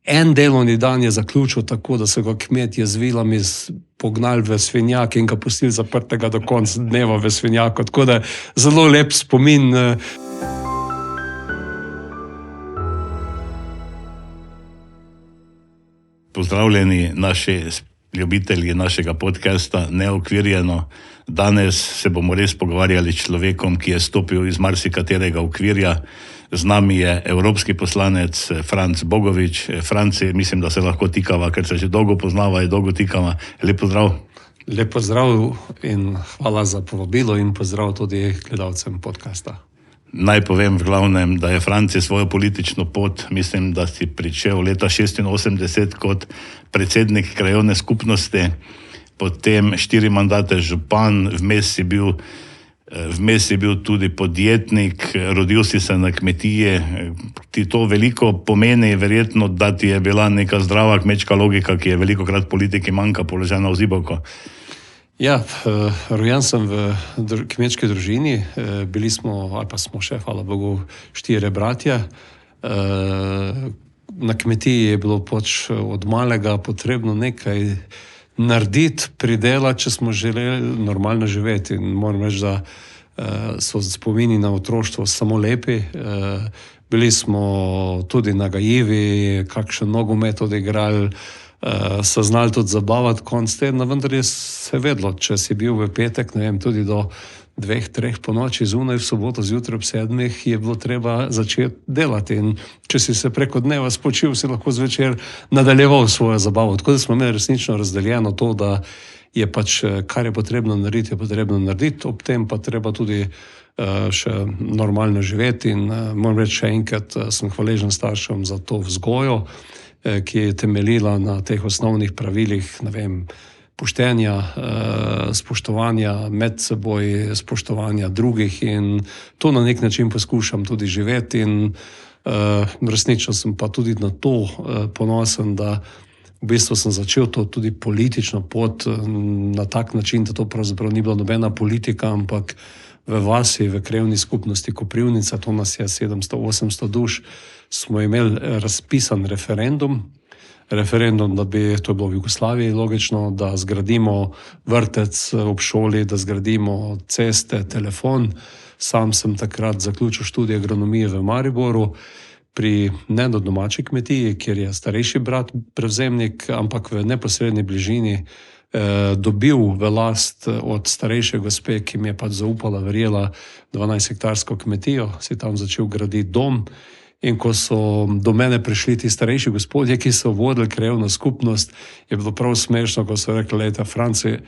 En delovni dan je zaključil tako, da so ga kmetje z vilami pognali v svinjak in ga pustili zaprtega do konca dneva v svinjaku. Tako da zelo lep spomin. Pozdravljeni naši ljubitelji našega podcasta Neokvirjeno. Danes se bomo res pogovarjali s človekom, ki je stopil iz marsikaterega okvirja. Z nami je evropski poslanec Franc Bogovič. Franci, mislim, da se lahko tikava, ker se že dolgo poznava in dolgo tikava. Lep pozdrav. Lep pozdrav in hvala za povabilo in pozdrav tudi gledalcem podcasta. Naj povem v glavnem, da je Franci svojo politično pot, mislim, da si pričel leta 1986 kot predsednik krajevne skupnosti, potem 4 mandate župan, vmes si bil tudi podjetnik, rodil si se na kmetiji. Ti to veliko pomeni, verjetno, da ti je bila neka zdrava kmečka logika, ki je velikokrat politiki manjka, položena v zibelko. Ja, rojen sem v kmečki družini, bili smo, ali pa smo še, hvala Bogu, 4 bratje. Na kmetiji je bilo od malega potrebno nekaj narediti, pridelati, če smo želeli normalno živeti. In moram reči, da so spomini na otroštvo samo lepi. Bili smo tudi nagajivi, kakšen nogomet odigrali, so znali tudi zabavati konc tedna, vendar je se vedlo, če si bil v petek, ne vem, tudi do 2-3 po noči zunaj, v soboto zjutraj ob 7 je bilo treba začeti delati. In če si se preko dneva spočil, si lahko zvečer nadaljeval svojo zabavo. Tako da smo imeli resnično razdeljeno to, da je kar je potrebno narediti, ob tem pa treba tudi še normalno živeti. In moram reči še enkrat, sem hvaležen staršem za to vzgojo, ki je temeljila na teh osnovnih pravilih, ne vem, poštenja, spoštovanja med seboj, spoštovanja drugih, in to na nek način poskušam tudi živeti. In resnično sem pa tudi na to ponosen, da v bistvu sem začel to tudi politično pot na tak način, da to pravzaprav ni bila nobena politika, ampak v vasi, v krajevni skupnosti Koprivnica, to nas je 700-800 duš, smo imeli razpisan referendum, da bi, to je bilo v Jugoslaviji logično, da zgradimo vrtec ob šoli, da zgradimo ceste, telefon. Sam sem takrat zaključil študij agronomije v Mariboru, pri ne na domači kmetiji, kjer je starejši brat prevzemnik, ampak v neposredni bližini dobil v last od starejše gospe, ki mi je zaupala, verjela, 12-hektarsko kmetijo, si tam začel graditi dom. In ko so do mene prišli ti starejši gospodje, ki so vodili krajevno skupnost, je bilo prav smešno, ko so rekli: "Lejte, Franci,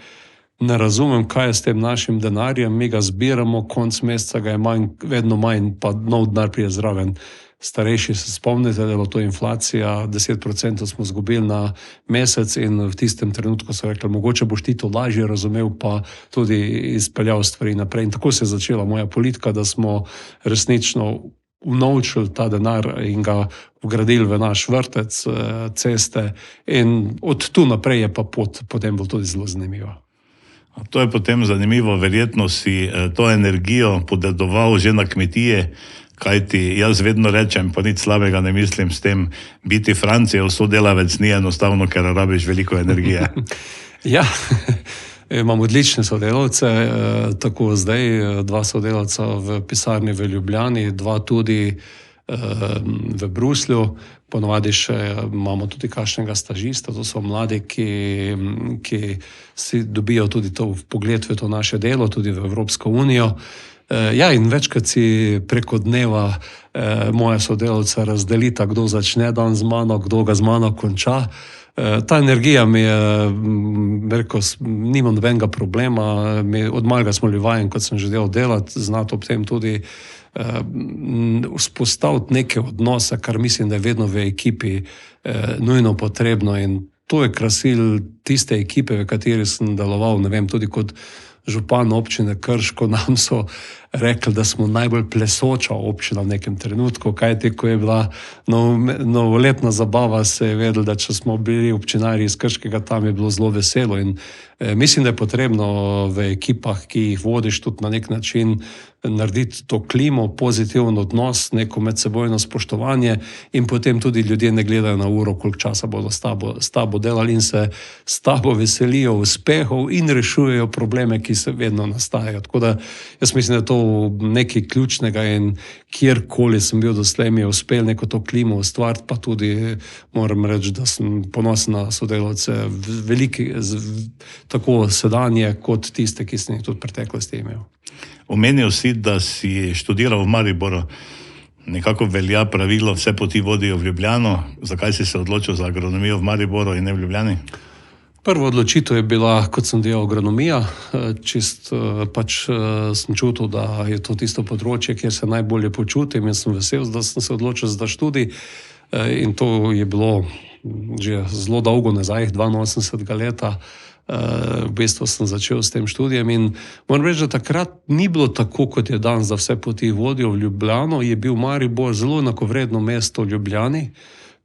ne razumem, kaj je s tem našim denarjem, mi ga zbiramo, konc meseca ga je vedno manj, pa nov denar prije zraven." Starejši se spomnite, da je bila to inflacija, 10% smo izgubili na mesec, in v tistem trenutku so rekli: "Mogoče boš ti to lažje razumel, pa tudi izpeljal stvari naprej." In tako se je začela moja politika, da smo resnično unovčili ta denar in ga vgradili v naš vrtec, ceste, in od tu naprej je pa pot potem bilo tudi zelo zanimiva. To je potem zanimivo, verjetno si to energijo podedoval že na kmetije, kajti jaz vedno rečem, pa nič slabega ne mislim s tem, biti Francijev sodelavec ni enostavno, ker rabiš veliko energije. Ja, imam odlične sodelavce, tako zdaj 2 sodelavca v pisarni v Ljubljani, 2 tudi v Bruslju, ponovadi še imamo tudi kakšnega stažista, to so mladi, ki si dobijo tudi to vpogled v to naše delo, tudi v Evropsko unijo. Ja, in večkrat si preko dneva moje sodelavce razdelita, kdo začne dan z mano, kdo ga z mano konča. Ta energija mi je, rekel, nimam nobenega problema, od malega smo bili vajeni, kot sem že delati, znati ob tem tudi vzpostaviti neke odnose, kar mislim, da je vedno v ekipi nujno potrebno, in to je krasil tiste ekipe, v kateri sem deloval, ne vem, tudi kot župan občine Krško. Nam so rekli, da smo najbolj plesoča občina v nekem trenutku, kajti ko je bila novoletna zabava, se je vedelo, da če smo bili občinari iz Krškega, tam je bilo zelo veselo in mislim, da je potrebno v ekipah, ki jih vodiš, tudi na nek način narediti to klimo, pozitiven odnos, neko medsebojno spoštovanje in potem tudi ljudje ne gledajo na uro, koliko časa bodo s tabo delali in se s tabo veselijo uspehov in rešujejo probleme, ki se vedno nastajajo. Tako da jaz mislim, da je to nekaj ključnega in kjerkoli sem bil doslej, mi je uspel neko to klimo ustvariti, pa tudi moram reči, da sem ponosen na sodelavce, veliki, tako sedanje kot tiste, ki sem jih tudi v preteklosti imel. Omenil si, da si študiral v Mariboru. Nekako velja pravilo, vse poti vodijo v Ljubljano. Zakaj si se odločil za agronomijo v Mariboru in ne v Ljubljani? Prva odločitev je bila, kot sem delal, agronomija. Sem čutil, da je to tisto področje, kjer se najbolje počutim in sem vesel, da sem se odločil za študij. In to je bilo že zelo dolgo nazaj, 82 leta. V bistvu sem začel s tem študijem in moram reči, da takrat ni bilo tako, kot je danes, da vse poti vodijo v Ljubljano. Je bil Maribor zelo enakovredno mesto v Ljubljani.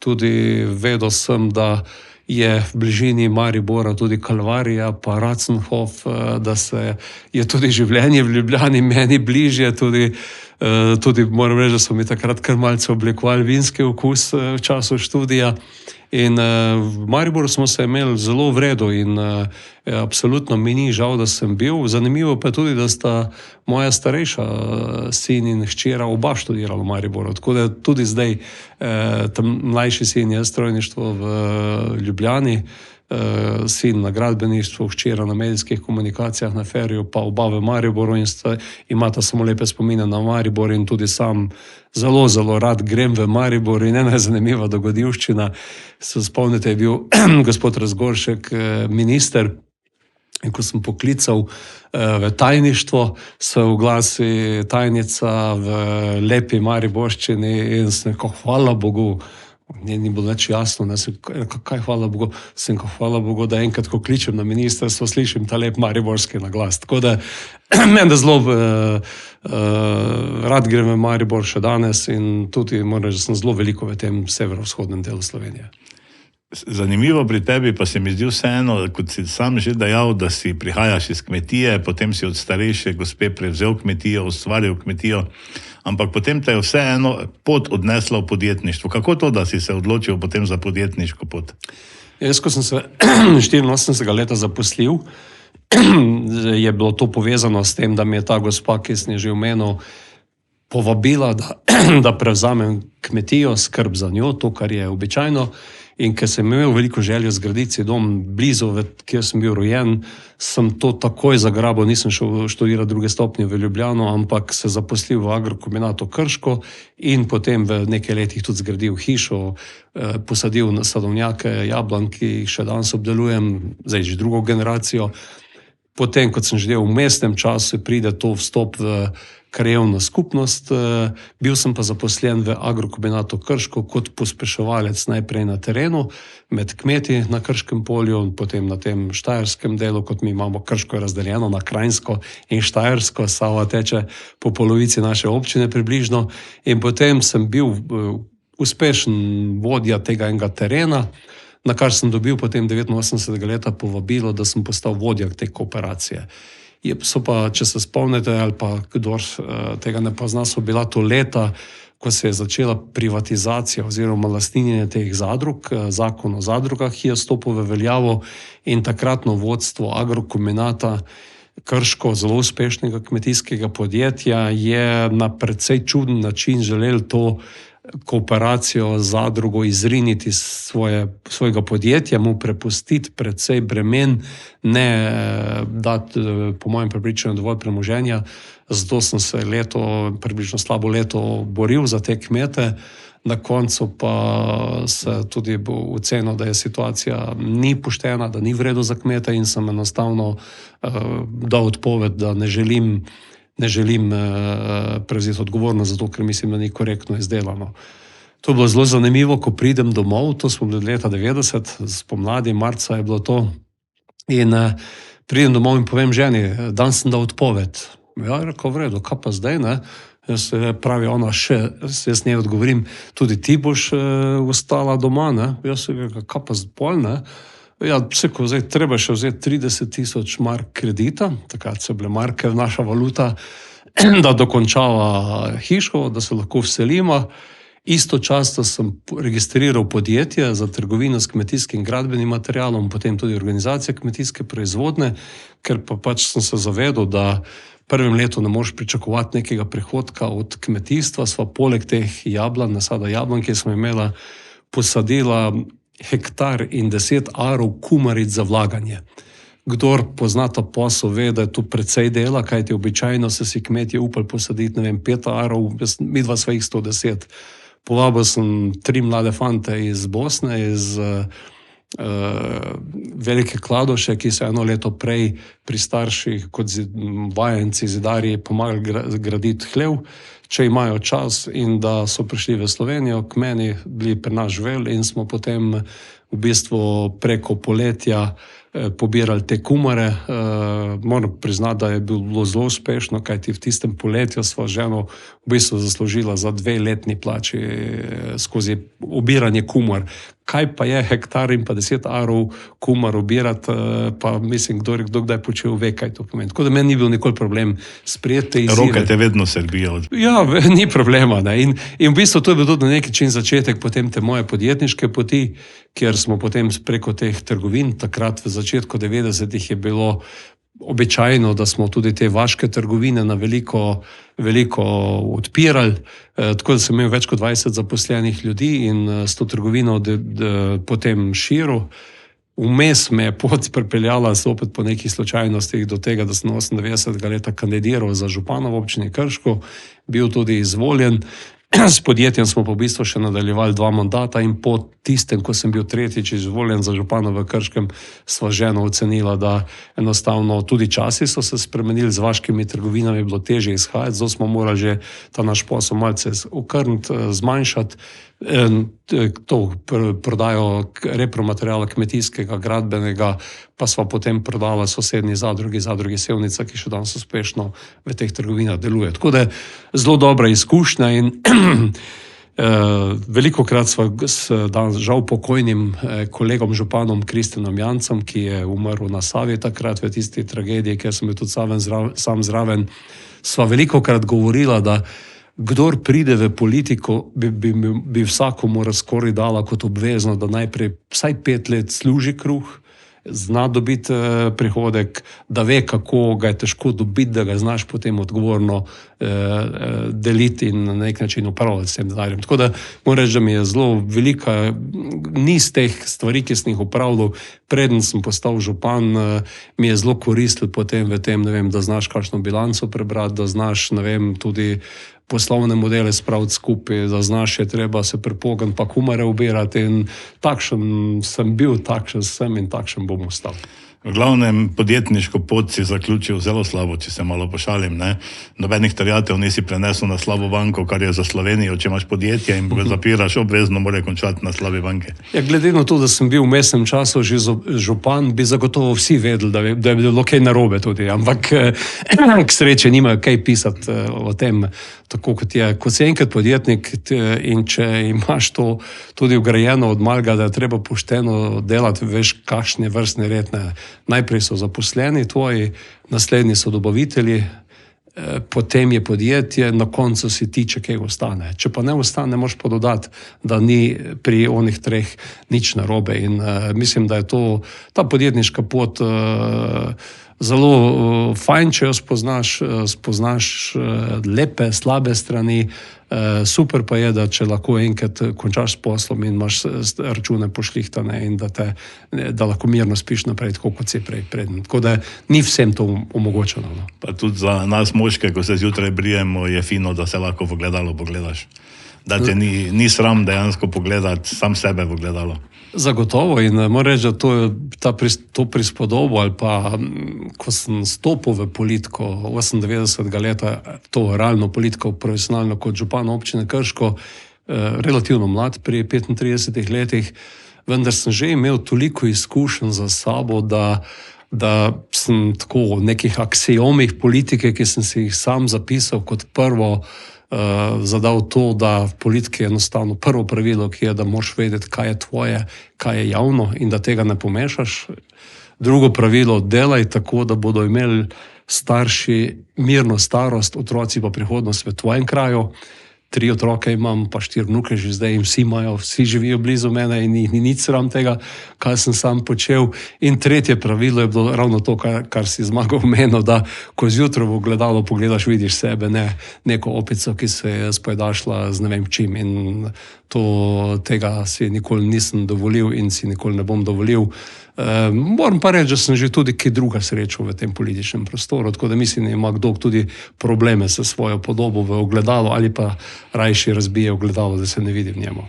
Tudi vedel sem, da je v bližini Maribora tudi Kalvarija, pa Ratzenhof, da je tudi življenje v Ljubljani meni bližje, tudi moram reči, da so mi takrat kar malce oblikovali vinski okus v času študija. In v Mariboru smo se imeli zelo v redu in absolutno mi ni žal, da sem bil. Zanimivo pa je tudi, da sta moja starejša sin in hčera oba študirala v Mariboru. Tako da tudi zdaj tam mlajši sin je strojništvo v Ljubljani, sin na gradbeništvu, hčera na medijskih komunikacijah na Feriju, pa oba v Mariboru in imata samo lepe spomine na Maribor in tudi sam zelo, zelo rad grem v Maribor in ena zanimiva dogodivščina. Se spomnite, je bil gospod Razgoršek minister in ko sem poklical v tajništvo, se oglasi tajnica v lepi mariborščini in sem rekel, hvala Bogu. Ni bilo več jasno, kaj hvala Bogu. Sem rekel, hvala Bogu, da enkrat, ko kličem na ministrstvo, slišim ta lep mariborski naglas. Tako da meni zelo rad grem v Maribor še danes in tudi moram reči, da sem zelo veliko v tem severovzhodnem delu Slovenije. Zanimivo pri tebi pa se mi zdi vseeno, kot si sam že dejal, da si prihajaš iz kmetije, potem si od starejše gospe prevzel kmetijo, ustvaril kmetijo, ampak potem te je vseeno pot odnesla v podjetništvo. Kako to, da si se odločil potem za podjetniško pot? Jaz, ko sem se 84. leta zaposlil, je bilo to povezano s tem, da mi je ta gospa, ki sem že omenil, povabila, da prevzamem kmetijo, skrb za njo, to, kar je običajno. In ker sem imel veliko željo zgraditi si dom blizu, kjer sem bil rojen, sem to takoj zagrabil, nisem šel študirati druge stopnje v Ljubljano, ampak se zaposlil v Agrokombinatu Krško in potem v nekaj letih tudi zgradil hišo, posadil sadovnjake, jablan, ki jih še danes obdelujem, zdaj že drugo generacijo. Potem, kot sem že delal v mestnem času, pride to vstop v krajevno skupnost. Bil sem pa zaposlen v Agrokombinatu Krško kot pospeševalec najprej na terenu, med kmeti na Krškem polju, potem na tem štajerskem delu, kot mi imamo Krško razdeljeno na Krajinsko in Štajersko, Sava teče po polovici naše občine približno. In potem sem bil uspešen vodja tega enega terena, na kar sem dobil potem 89. leta povabilo, da sem postal vodja te kooperacije. So pa, če se spomnite, ali pa kdor tega ne pozna, so bila to leta, ko se je začela privatizacija oziroma lastninjenje teh zadrug, zakon o zadrugah, ki je stopil v veljavo in takratno vodstvo Agrokombinata Krško, zelo uspešnega kmetijskega podjetja, je na precej čuden način želel to kooperacijo, zadrugo izriniti iz svojega podjetja, mu prepustiti precej bremen, ne dati, po mojem prepričanju, dovolj premoženja. Zato sem se približno slabo leto boril za te kmete. Na koncu pa se tudi ocenil, da je situacija ni poštena, da ni v redu za kmete in sem enostavno dal odpoved, da ne želim prevzeti odgovornost, zato ker mislim, da ni korektno izdelano. To je bilo zelo zanimivo, ko pridem domov, to smo bili leta 90, spomladi, marca je bilo to, in pridem domov in povem ženi, dan sem dal odpoved. Ja, rekel, v redu, kaj pa zdaj, ne? Pravi ona jaz ne odgovorim, tudi ti boš ostala doma, ne? Jaz se rekel, kaj pa zdaj, ne? Ja, zdaj treba še vzeti 30.000 mark kredita, takrat so bile marke naša valuta, da dokončava hišo, da se lahko vselimo. Istočasno sem registriral podjetje za trgovino s kmetijskim gradbenim materialom, potem tudi organizacija kmetijske proizvodne, ker pa pač sem se zavedal, da prvem letu ne moreš pričakovati nekega prihodka od kmetijstva, sva poleg teh jablan, nasada jablan, ki smo imela, posadila hektar in 10 arov kumaric za vlaganje. Kdor pozna ta posel, ve, da je to precej dela, kajti običajno se si kmetje upali posaditi, 5 arov, midva sva jih 110. Povabil sem 3 mlade fante iz Bosne, iz Velike Kladuše, ki so eno leto prej pri starših kot vajenci, zidarji pomagali graditi hlev, če imajo čas, in da so prišli v Slovenijo k meni, bili pri nas živeli in smo potem v bistvu preko poletja pobirali te kumare. Moram priznati, da je bilo zelo uspešno, kajti v tistem poletju sva ženo v bistvu zaslužila za 2 letni plači skozi obiranje kumar. Kaj pa je hektar in pa 10 arov kumar obirati, pa mislim, kdo kdaj počel, ve, kaj to pomeni. Tako da meni ni bil nikoli problem sprejeti te izzive. Roke te vedno srbijo. Ja, ni problema. Ne? In v bistvu to je bil tudi na neki način začetek potem te moje podjetniške poti, kjer smo potem preko teh trgovin, takrat v začetku 90-ih je bilo običajno, da smo tudi te vaške trgovine na veliko odpirali, tako da sem imel več kot 20 zaposlenih ljudi in s to trgovino potem širil. Vmes me je pot pripeljala opet po nekih slučajnostih do tega, da sem 98. leta kandidiral za župana v občini Krško, bil tudi izvoljen. S podjetjem smo pa v bistvu še nadaljevali 2 mandata in po tistem, ko sem bil 3. izvoljen za župana v Krškem, sva ženo ocenila, da enostavno tudi časi so se spremenili, z vaškimi trgovinami je bilo težje izhajati, zato smo morali že ta naš posel malce okrniti, zmanjšati. To prodajo repromateriala kmetijskega, gradbenega, pa sva potem prodala sosednji zadrugi Sevnica, ki še danes uspešno v teh trgovinah deluje. Tako da je zelo dobra izkušnja in velikokrat sva danes žal pokojnim kolegom županom Kristjanom Jancem, ki je umrl na Savi takrat v tisti tragediji, ker sem bil tudi sam zraven, sva velikokrat govorila, da kdor pride v politiko, bi vsako mora skoraj dala kot obvezno, da najprej vsaj 5 let služi kruh, zna dobiti prihodek, da ve, kako ga je težko dobiti, da ga znaš potem odgovorno deliti in na nek način upravljati s tem denarjem. Tako da moram reči, da mi je zelo velika niz teh stvari, ki sem jih upravljal, preden sem postal župan, mi je zelo koristilo potem v tem, da znaš kakšno bilanco prebrati, da znaš, tudi poslovne modele spraviti skupaj, da znaš, je treba se prepogati, pa kumare ubirati, in takšen sem bil, takšen sem in takšen bom ostal. V glavnem podjetniško pot si zaključil zelo slabo, če se malo pošalim, ne? Nobenih terjatev nisi prenesel na slabo banko, kar je za Slovenijo, če imaš podjetje in ga zapiraš, obvezno mora končati na slabi banki. Ja, glede na to, da sem bil v mestnem času že župan, bi zagotovo vsi vedeli, da je bilo kaj narobe tudi, ampak k sreči nimajo kaj pisati o tem, tako kot je. Ko si enkrat podjetnik in če imaš to tudi vgrajeno od malega, da je treba pošteno delati, veš, kakšne vrstne redne. Najprej so zaposleni tvoji, naslednji so dobavitelji, potem je podjetje, na koncu si ti, če kaj ostane. Če pa ne ostane, moraš pa dodati, da ni pri onih 3 nič narobe. In mislim, da je ta podjetniška pot zelo fajn, če jo spoznaš lepe, slabe strani. Super pa je, da če lahko enkrat končaš s poslom in imaš račune pošlihtane in da lahko mirno spiš naprej, tako kot si prej preden. Tako da ni vsem to omogočeno. No. Pa tudi za nas moške, ko se zjutraj brijemo, je fino, da se lahko v gledalo pogledaš. Da te ni sram dejansko pogledati sam sebe v gledalo. Zagotovo, in moram reči, da to prispodobo ali pa, ko sem stopil v politiko 98. leta, to realno politiko, profesionalno kot župan občine Krško, relativno mlad, pri 35 letih, vendar sem že imel toliko izkušenj za sabo, da da sem tako v nekih aksiomih politike, ki sem si jih sam zapisal kot prvo, zadal to, da v politiki je enostavno prvo pravilo, ki je, da moraš vedeti, kaj je tvoje, kaj je javno in da tega ne pomešaš. Drugo pravilo, delaj tako, da bodo imeli starši mirno starost, otroci pa prihodnost v tvojem kraju. 3 otroke imam, pa 4 vnuke že zdaj in vsi živijo blizu mene in ni nič sram tega, kaj sem sam počel. In tretje pravilo je bilo ravno to, kar si Zmago omenil, da ko zjutraj v ogledalo pogledaš, vidiš sebe, ne neko opico, ki se je spojdašla z ne vem čim. In tega si nikoli nisem dovolil in si nikoli ne bom dovolil. Moram pa reči, da sem že tudi kaj druga srečal v tem političnem prostoru, tako da mislim, da ima kdo tudi probleme s svojo podobo v ogledalo ali pa rajši razbije ogledalo, da se ne vidi v njemu.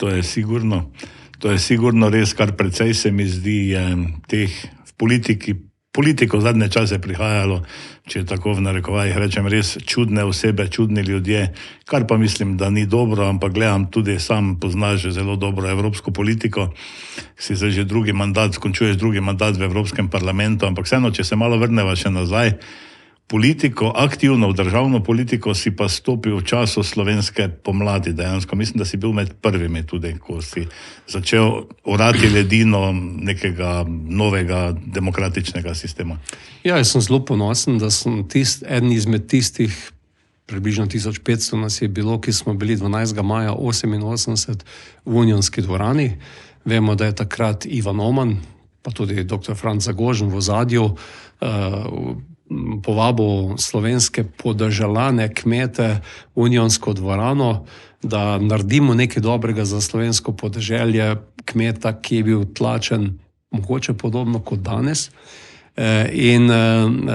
To je sigurno res, kar precej se mi zdi teh v politiko v zadnje čase prihajalo, če tako v narekovajih rečem, res čudne osebe, čudni ljudje, kar pa mislim, da ni dobro, ampak gledam tudi sam, poznaš že zelo dobro evropsko politiko, si se že končuješ drugi mandat v Evropskem parlamentu, ampak vseeno, če se malo vrneva še nazaj, politiko, aktivno v državno politiko si pa stopil v času slovenske pomladi dejansko. Mislim, da si bil med prvimi tudi, ko si začel orati ledino nekega novega demokratičnega sistema. Ja, jaz sem zelo ponosen, da sem eden izmed tistih, približno 1500 nas je bilo, ki smo bili 12. maja 1988 v Unionski dvorani. Vemo, da je takrat Ivan Oman, pa tudi dr. Franc Zagožen v ozadju, povabil slovenske podeželane kmete v Unionsko dvorano, da naredimo nekaj dobrega za slovensko podeželje, kmeta, ki je bil tlačen mogoče podobno kot danes. In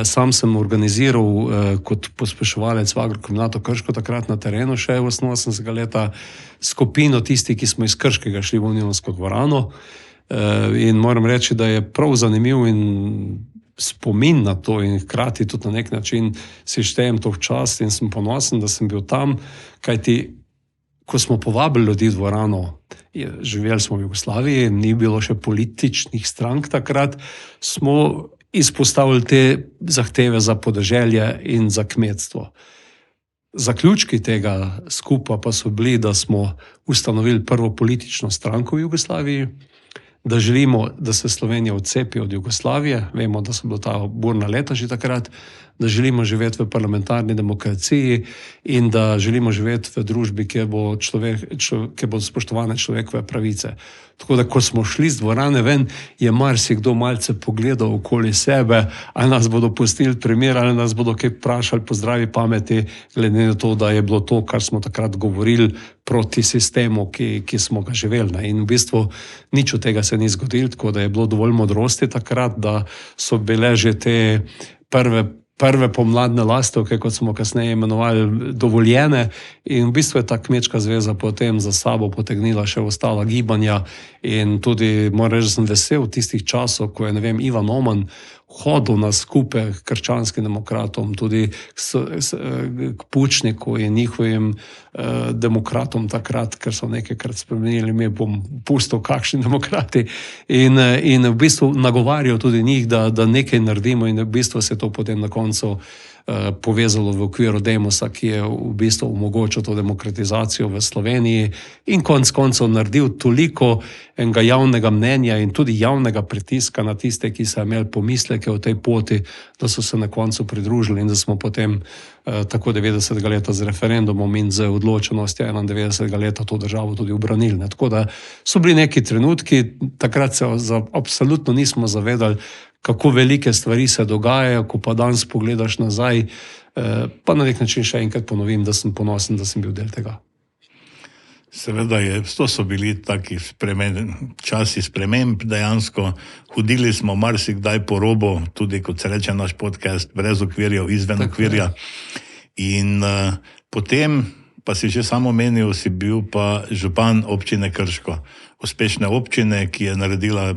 sam sem organiziral kot pospeševalec v Agrokombinatu Krško takrat na terenu še 88. leta skupino tistih, ki smo iz Krškega šli v Unionsko dvorano. In moram reči, da je prav zanimiv in spomin na to in hkrati tudi na nek način si štejem to v čast in sem ponosen, da sem bil tam, kajti ko smo povabili ljudi v dvorano, živeli smo v Jugoslaviji, ni bilo še političnih strank takrat, smo izpostavili te zahteve za podeželje in za kmetstvo. Zaključki tega skupa pa so bili, da smo ustanovili prvo politično stranko v Jugoslaviji, da želimo, da se Slovenija odcepi od Jugoslavije, vemo, da so bila ta burna leta že takrat, da želimo živeti v parlamentarni demokraciji in da želimo živeti v družbi, kjer bo spoštovane človekove pravice. Tako da, ko smo šli z dvorane ven, je marsikdo malce pogledal okoli sebe, ali nas bodo pustili primer, ali nas bodo kaj vprašali po zdravi pameti, glede na to, da je bilo to, kar smo takrat govorili, proti sistemu, ki smo ga živeli. In v bistvu nič od tega se ni zgodilo, tako da je bilo dovolj modrosti takrat, da so bile že te prve pomladne lastovke, kot smo kasneje imenovali, dovoljene, in v bistvu je ta kmečka zveza potem za sabo potegnila še ostala gibanja in tudi, moram reči, sem vesel tistih časov, ko je, ne vem, Ivan Oman hodil na skupe krščanskim demokratom, tudi k Pučniku in njihovim demokratom takrat, ker so nekajkrat spremenili, mi bom pustil kakšni demokrati in v bistvu nagovarjal tudi njih, da nekaj naredimo in v bistvu se to potem na koncu povezalo v okviru Demosa, ki je v bistvu omogočil to demokratizacijo v Sloveniji in konec koncev naredil toliko enega javnega mnenja in tudi javnega pritiska na tiste, ki so imeli pomisleke o tej poti, da so se na koncu pridružili in da smo potem tako 90. leta z referendumom in z odločenostjo 91. leta to državo tudi obranili. Tako da so bili neki trenutki, takrat se absolutno nismo zavedali, kako velike stvari se dogajajo, ko pa danes pogledaš nazaj, pa na nek način še enkrat ponovim, da sem ponosen, da sem bil del tega. Seveda to so bili taki časi sprememb dejansko, hodili smo marsikdaj po robu, tudi kot se reče naš podcast, brez okvirjev, izven okvirja. In potem, pa si že samo omenil, si bil pa župan občine Krško, uspešne občine, ki je naredila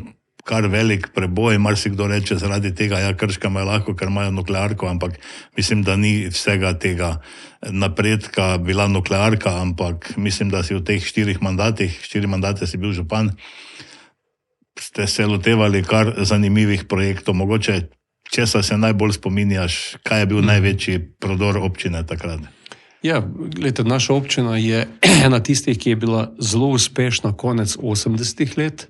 kar velik preboj, marsikdo reče zaradi tega, ja, Krška ima lahko, ker imajo nuklearko, ampak mislim, da ni vsega tega napredka bila nuklearka, ampak mislim, da si v teh 4 mandate si bil župan, ste se lotevali kar zanimivih projektov. Mogoče, česa se najbolj spominjaš, kaj je bil največji prodor občine takrat? Ja, gledajte, naša občina je ena tistih, ki je bila zelo uspešna konec 80-ih let.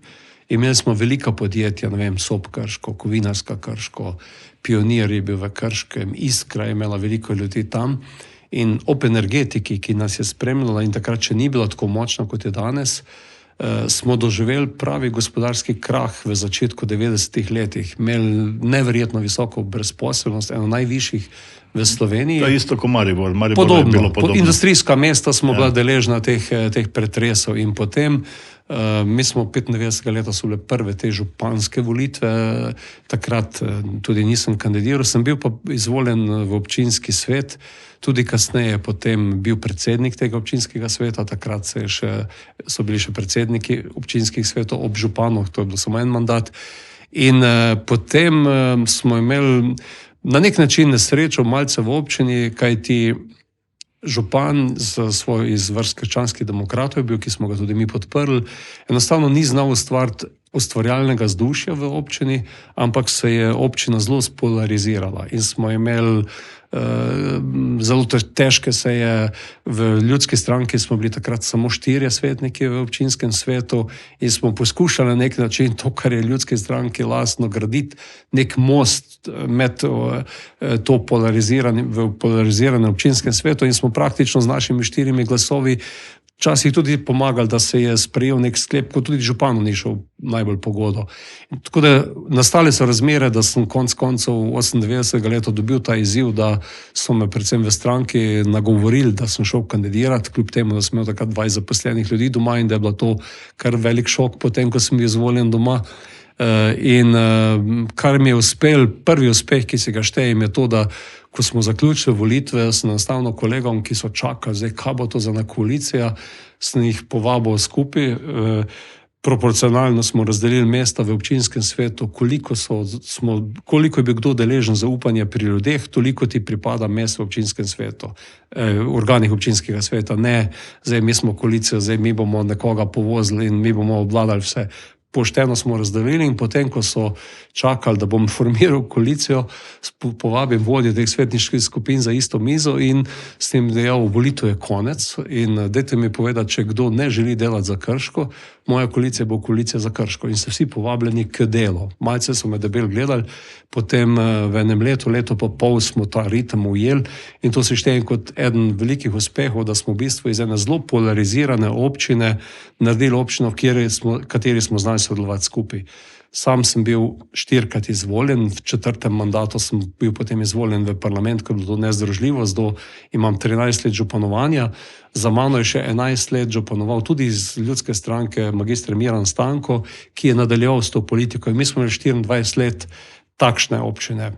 Imeli smo velika podjetja, ne vem, Sop Krško, Kovinarska Krško, Pionir je bil v Krškem, Iskra je imela veliko ljudi tam. In ob energetiki, ki nas je spremljala in takrat še ni bila tako močna, kot je danes, smo doživeli pravi gospodarski krah v začetku 90-ih letih. Imeli neverjetno visoko brezposelnost, eno najvišjih v Sloveniji. To je isto kot Maribor. Podobno. Industrijska mesta smo bila deležna teh pretresov in potem mi smo 95. leta so bile prve te županske volitve, takrat tudi nisem kandidiral, sem bil pa izvoljen v občinski svet, tudi kasneje potem bil predsednik tega občinskega sveta, takrat so bili še predsedniki občinskih svetov ob županoh, to je bil samo en mandat. In potem smo imeli na nek način nesrečo malce v občini, kajti župan iz vrst krščanskih demokratov je bil, ki smo ga tudi mi podprli, enostavno ni znal ustvarjalnega vzdušja v občini, ampak se je občina zelo spolarizirala in smo imeli zelo težke seje. V Ljudski stranki smo bili takrat samo 4 svetniki v občinskem svetu in smo poskušali na nek način to, kar je Ljudski stranki lastno, graditi nek most med to polariziranem občinskem svetu in smo praktično z našimi 4 glasovi včasih tudi pomagali, da se je sprejel nek sklep, ko tudi županu ni šel najbolj po godu. Tako da nastale so razmere, da sem konec koncev 98. leta dobil ta izziv, da so me predvsem v stranki nagovorili, da sem šel kandidirati, kljub temu, da sem imel takrat 20 zaposlenih ljudi doma in da je bilo to kar velik šok potem, ko sem bil izvoljen doma. In kar mi je uspel, prvi uspeh, ki se ga štejem, je to, da ko smo zaključili volitve, sem enostavno kolegom, ki so čakali, zdaj kaj bo to za ena koalicija, sem jih povabil skupaj, proporcionalno smo razdelili mesta v občinskem svetu, koliko je bil kdo deležen zaupanja pri ljudeh, toliko ti pripada mest v občinskem svetu, organih občinskega sveta, ne, zdaj mi smo koalicija, zdaj mi bomo nekoga povozili in mi bomo obvladali vse. Pošteno smo razdelili in potem, ko so čakali, da bom formiral koalicijo, povabim vodje teh svetniških skupin za isto mizo in s tem dejal, volitev je konec in dajte mi povedati, če kdo ne želi delati za Krško, moja koalicija bo koalicija za Krško in so vsi povabljeni k delu. Malce so me debel gledali, potem v enem leto pa pol smo ta ritem ujeli in to se štejem kot eden velikih uspehov, da smo v bistvu iz ene zelo polarizirane občine naredili občino, kateri smo znali sodelovati skupaj. Sam sem bil 4-krat izvoljen, v 4. mandatu sem bil potem izvoljen v parlament, ko je bilo to nezdružljivo, zdaj imam 13 let županovanja, za mano je še 11 let županoval tudi iz Ljudske stranke magister Miran Stanko, ki je nadaljeval s to politiko in mi smo imeli 24 let takšne občine.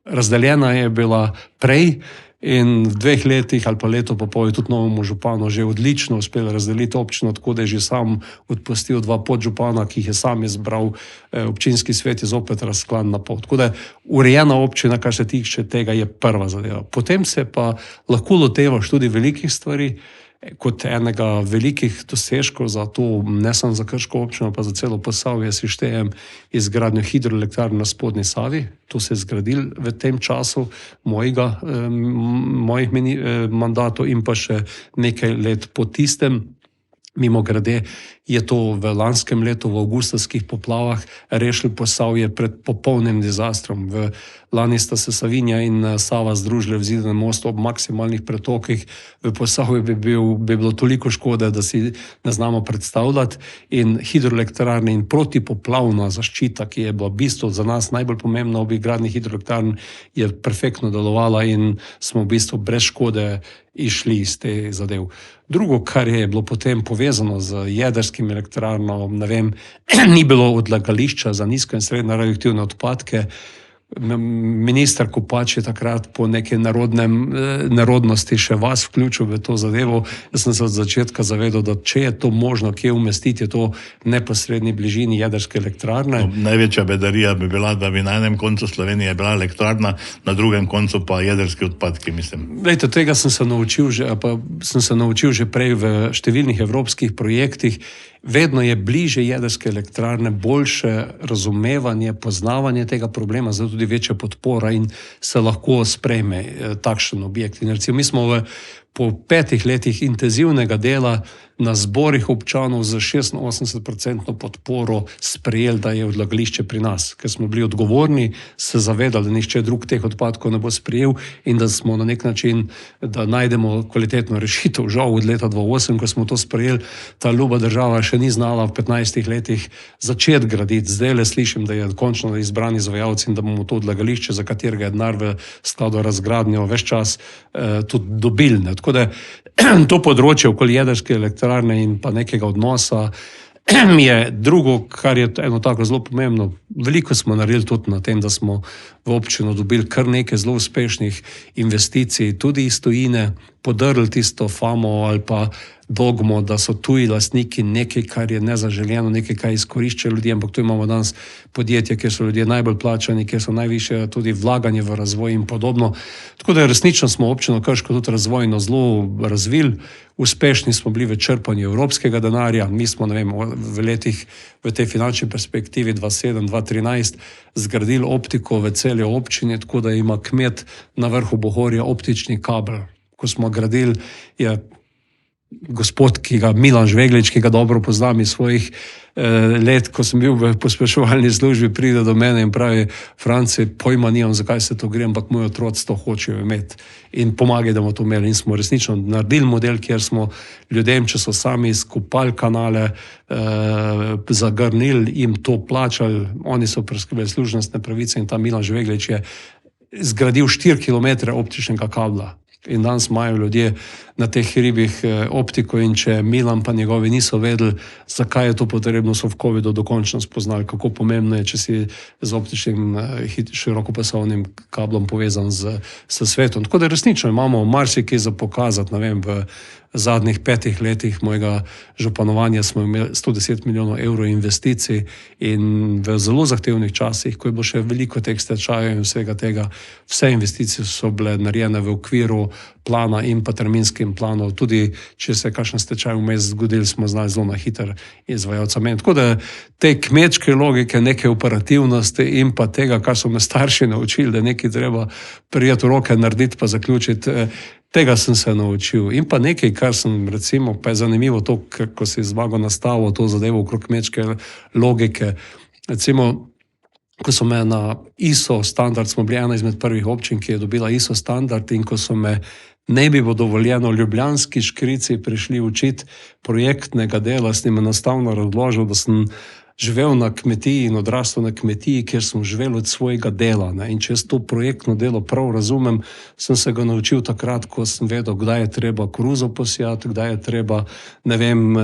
Razdeljena je bila prej in v 2 letih ali pa leto pa pol je tudi novemu županu že odlično uspel razdeliti občino, tako da je že sam odpustil 2 podžupana, ki jih je sam izbral, občinski svet je zopet razklan na pol. Tako da urejena občina, kar se tiče tega, je prva zadeva. Potem se pa lahko lotevaš tudi velikih stvari, kot enega velikih dosežkov za to, ne samo za Krško občino, pa za celo Posavje, si štejem izgradnjo hidroelektrarne na Spodnji Savi. To se je zgradil v tem času mojih mandatov in pa še nekaj let po tistem. Mimogrede je to v lanskem letu v avgustovskih poplavah rešili Posavje pred popolnim dizastrom. Lani sta se Savinja in Sava združili v Zidanem mostu ob maksimalnih pretokih. V Posavju bi bilo toliko škode, da si ne znamo predstavljati, in hidroelektrarne in protipoplavna zaščita, ki je bila v bistvu za nas najbolj pomembna ob gradnji hidroelektrarn, je perfektno delovala in smo v bistvu brez škode išli iz te zadev. Drugo, kar je bilo potem povezano z jedrskim elektrarno, ne vem, ni bilo odlagališča za nizko in srednje radioaktivne odpadke. Minister Kopač je takrat po neke nerodnosti še vas vključil v to zadevo. Jaz sem se od začetka zavedal, da če je to možno kje umestiti, je to v neposredni bližini jedrske elektrarne. Največja bedarija bi bila, da bi na enem koncu Slovenije bila elektrarna, na drugem koncu pa jedrski odpadki, mislim. Tega sem se naučil že prej v številnih evropskih projektih vedno je bliže jedrske elektrarne, boljše razumevanje, poznavanje tega problema, zato tudi večja podpora in se lahko sprejme takšen objekt. In recimo, mi smo po 5 letih intenzivnega dela na zborih občanov z 86% podporo sprejeli, da je odlagališče pri nas, ker smo bili odgovorni, se zavedali, da nihče drug teh odpadkov ne bo sprejel in da smo na nek način, da najdemo kvalitetno rešitev. Žal od leta 2008, ko smo to sprejeli, ta ljuba država še ni znala v 15 letih začeti graditi. Zdaj le slišim, da je končno izbrani izvajalci in da bomo to odlagališče, za katerega je denar v skladu razgradnjo ves čas tudi dobili. Tako da to področje okoli jedrske elektrarne in pa nekega odnosa je drugo, kar je eno tako zelo pomembno. Veliko smo naredili tudi na tem, da smo v občino dobili kar nekaj zelo uspešnih investicij, tudi iz tujine, podrli tisto famo ali pa dogmo, da so tuji lastniki nekaj, kar je nezaželjeno, nekaj, kar izkorišča ljudi, ampak tu imamo danes podjetje, kjer so ljudje najbolj plačani, kjer so najviše tudi vlaganje v razvoj in podobno. Tako da resnično smo občino Krško tudi razvojno zelo razvili. Uspešni smo bili v črpanju evropskega denarja. Mi smo, ne vem, v letih v tej finančni perspektivi 2007-2013 zgradili optiko v celi občini, tako da ima kmet na vrhu Bohorja optični kabel. Ko smo gradili, je gospod, ki ga Milan Žveglič, ki ga dobro poznam iz svojih let, ko sem bil v pospeševalni službi, pride do mene in pravi: Franci, pojma nimam, zakaj se to gre, ampak moji otroci to hočejo imeti in pomagaj, da bomo to imeli. In smo resnično naredili model, kjer smo ljudem, če so sami izkopali kanale, zagrnili, jim to plačali, oni so preskrbeli služnostne pravice in ta Milan Žveglič je zgradil 4 km optičnega kabla. In danes imajo ljudje na teh hribih optiko in če Milan pa njegovi niso vedeli, zakaj je to potrebno, so v COVID-u dokončno spoznali, kako pomembno je, če si z optičnim širokopasovnim kablom povezan s svetom. Tako da resnično imamo marsikaj za pokazati, ne vem, v zadnjih 5 letih mojega županovanja smo imeli 110 milijonov evrov investicij in v zelo zahtevnih časih, ko je bilo še veliko teh stečajev in vsega tega, vse investicije so bile narejene v okviru plana in pa terminskim planom. Tudi če se kakšen stečaj vmes zgodil, smo znali zelo na hiter izvajalca meniti. Tako da te kmečke logike, neke operativnosti in pa tega, kar so me starši naučili, da nekaj treba prijeti v roke, narediti pa zaključiti, tega sem se naučil. In pa nekaj, kar sem recimo, pa je zanimivo to, ko si Zmago nastavil to zadevo okrog kmečke logike. Recimo, ko so me na ISO standard, smo bili ena izmed prvih občin, ki je dobila ISO standard, in ko so me ne bi bilo dovoljeno ljubljanski Škrici prišli učiti projektnega dela, sem jim enostavno razložil, da sem živel na kmetiji in odrastel na kmetiji, kjer sem živel od svojega dela. In če jaz to projektno delo prav razumem, sem se ga naučil takrat, ko sem vedel, kdaj je treba koruzo posijati, kdaj je treba, ne vem,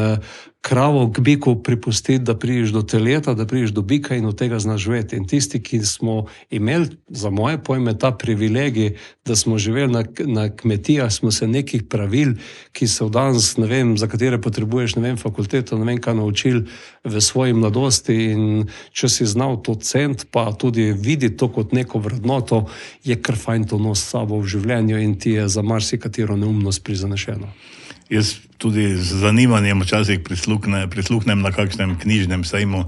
kravo k biku pripustiti, da prideš do teleta, da prideš do bika in od tega znaš živeti. In tisti, ki smo imeli, za moje pojme, ta privilegij, da smo živeli na kmetijah, smo se nekih pravil, ki so danes, ne vem, za katere potrebuješ, ne vem, fakulteto, ne vem, kaj naučili v svoji mladosti, in če si znal to ceniti, pa tudi videti to kot neko vrednoto, je kar fajn to nos s sabo v življenju in ti je za marsikatero neumnost prizanešeno. Jaz tudi z zanimanjem včasih prisluhnem na kakšnem knjižnem sejmu,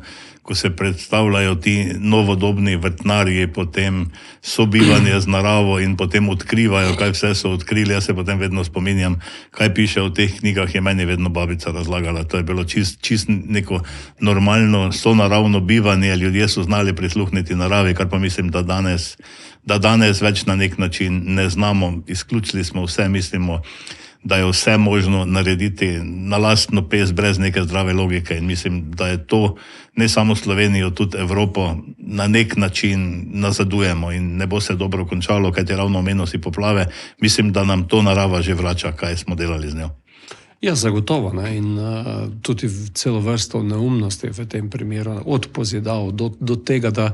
ko se predstavljajo ti novodobni vrtnarji, potem sobivanje z naravo in potem odkrivajo, kaj vse so odkrili. Jaz se potem vedno spominjam, kaj piše v teh knjigah, je meni vedno babica razlagala. To je bilo čist neko normalno, sonaravno bivanje, ljudje so znali prisluhniti naravi, kar pa mislim, da danes več na nek način ne znamo. Izključili smo vse, mislimo, da je vse možno narediti na lastno pest, brez neke zdrave logike, in mislim, da je to ne samo Slovenijo, tudi Evropo na nek način nazadujemo in ne bo se dobro končalo, kajti ravno omenil si poplave. Mislim, da nam to narava že vrača, kaj smo delali z njo. Ja, zagotovo, ne? In tudi celo vrsto neumnosti v tem primeru, od pozidav do tega, da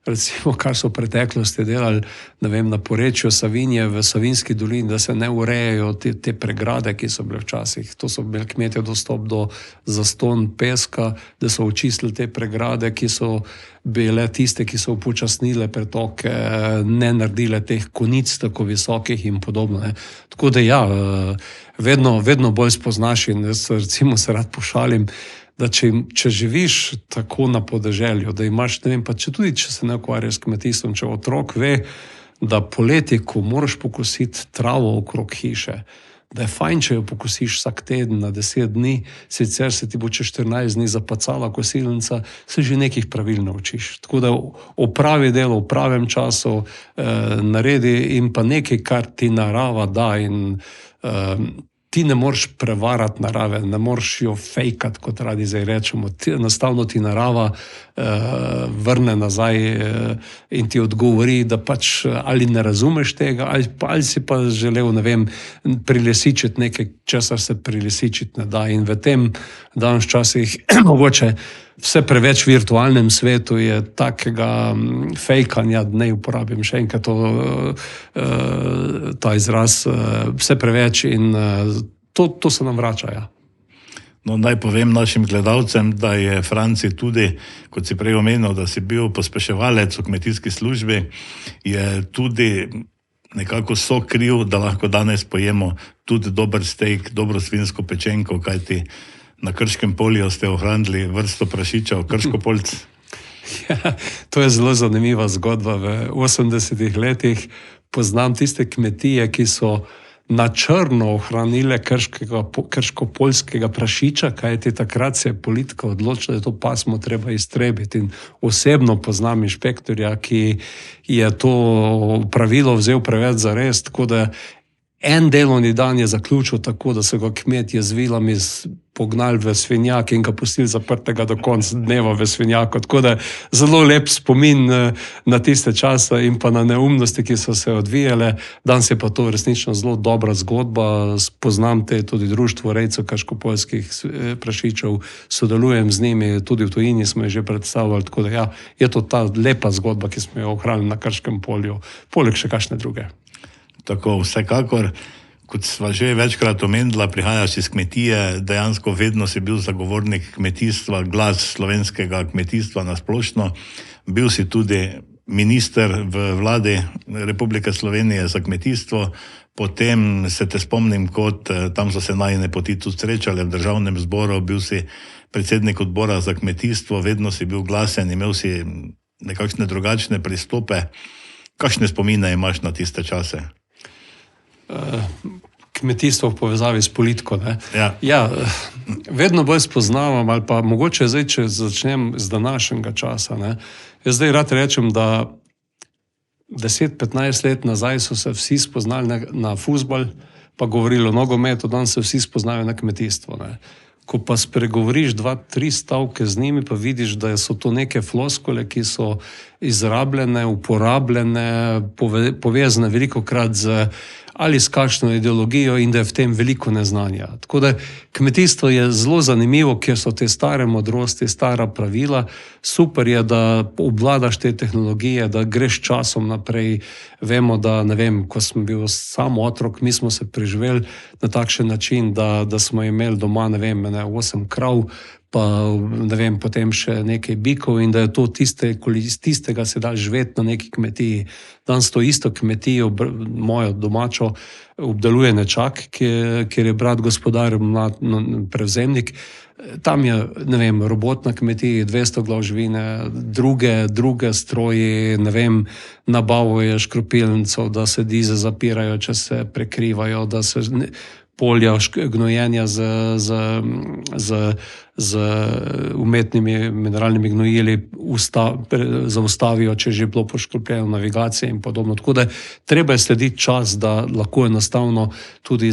recimo, kar so v preteklosti delali, ne vem, na porečju Savinje v Savinjski dolini, da se ne urejajo te pregrade, ki so bile včasih. To so imeli kmetje dostop do zastonj peska, da so očistili te pregrade, ki so bile tiste, ki so upočasnile pretoke, ne naredile teh konic tako visokih in podobno. Ne. Tako da ja, vedno bolj spoznaš in jaz recimo se rad pošalim, da če živiš tako na podeželju, da imaš, ne vem, pa če se ne ukvarjaš s kmetijstvom, če otrok ve, da poleti, ko moraš pokositi travo okrog hiše, da je fajn, če jo pokosiš vsak teden na 10 dni, sicer se ti bo čez 14 dni zapacala kosilnica, se že nekih pravil naučiš. Tako da opravi delo v pravem času, naredi in pa nekaj, kar ti narava da in ti ne moreš prevarati narave, ne moreš jo fejkati, kot radi zdaj rečemo. Enostavno ti narava vrne nazaj in ti odgovori, da pač ali ne razumeš tega, ali si pa želel, ne vem, prilesičiti nekaj, česar se prilesičiti ne da. In v tem danes časih mogoče vse preveč v virtualnem svetu je takega fejkanja, da ne uporabim še enkrat ta izraz, vse preveč in to se nam vrača, ja. No, naj povem našim gledalcem, da je Franci tudi, kot si prej omenil, da si bil pospeševalec v kmetijski službi, je tudi nekako sokriv, da lahko danes pojemo tudi dober steak, dobro svinsko pečenko, kajti na Krškem polju ste ohranili vrsto prašičev, Krškopolc. Ja, to je zelo zanimiva zgodba. V 80-ih letih poznam tiste kmetije, ki so na črno ohranile krškopoljskega prašiča, kajti takrat se je politika odločila, da je to pasmo treba iztrebiti. In osebno poznam inšpektorja, ki je to pravilo vzel preveč zares, tako da en delovni dan je zaključil tako, da so ga kmetje z vilami pognali v svinjak in ga pustili zaprtega do konca dneva v svinjaku. Tako da zelo lep spomin na tiste čase in pa na neumnosti, ki so se odvijale. Danes je pa to resnično zelo dobra zgodba. Poznam tudi društvo rejcev krškopoljskih prašičev, sodelujem z njimi, tudi v tujini smo jo že predstavljali. Tako da ja, je to ta lepa zgodba, ki smo jo ohranili na Krškem polju, poleg še kakšne druge. Tako, vsekakor, kot sva že večkrat omenila, prihajaš iz kmetije, dejansko vedno si bil zagovornik kmetijstva, glas slovenskega kmetijstva na splošno. Bil si tudi minister v vladi Republike Slovenije za kmetijstvo, potem se te spomnim, kot tam so se najine poti tudi srečale v državnem zboru, bil si predsednik odbora za kmetijstvo, vedno si bil glasen, imel si nekakšne drugačne pristope. Kakšne spomine imaš na tiste čase? Kmetijstvo v povezavi s politiko, ne? Ja, vedno bolj spoznavam, ali pa mogoče zdaj, če začnem z današnjega časa, ne? Jaz zdaj rad rečem, da 10-15 let nazaj so se vsi spoznali na fuzbal, pa govorili o nogometu, danes se vsi spoznajo na kmetijstvo, ne? Ko pa spregovoriš 2-3 stavke z njimi, pa vidiš, da so to neke floskole, ki so izrabljene, uporabljene, povezane velikokrat ali s kakšno ideologijo in da je v tem veliko neznanja. Tako da kmetijstvo je zelo zanimivo, ker so te stare modrosti, stara pravila. Super je, da obvladaš te tehnologije, da greš časom naprej. Vemo, da, ne vem, ko sem bil sam otrok, mi smo se preživeli na takšen način, da smo imeli doma, ne vem, 8 krav, pa ne vem, potem še nekaj bikov in da je to tistega se da živeti na neki kmetiji. Danes to isto kmetijo, mojo domačo, obdeluje nečak, kjer je brat gospodar, prevzemnik. Tam je, ne vem, robot na kmetiji, 200 glav živine, druge stroji, ne vem, nabavuje škropilnico, da se dize zapirajo, če se prekrivajo, da se polja gnojenja z umetnimi mineralnimi gnojili zaustavijo, če že bilo poškropljeno navigacije in podobno. Tako da treba je slediti čas, da lahko enostavno tudi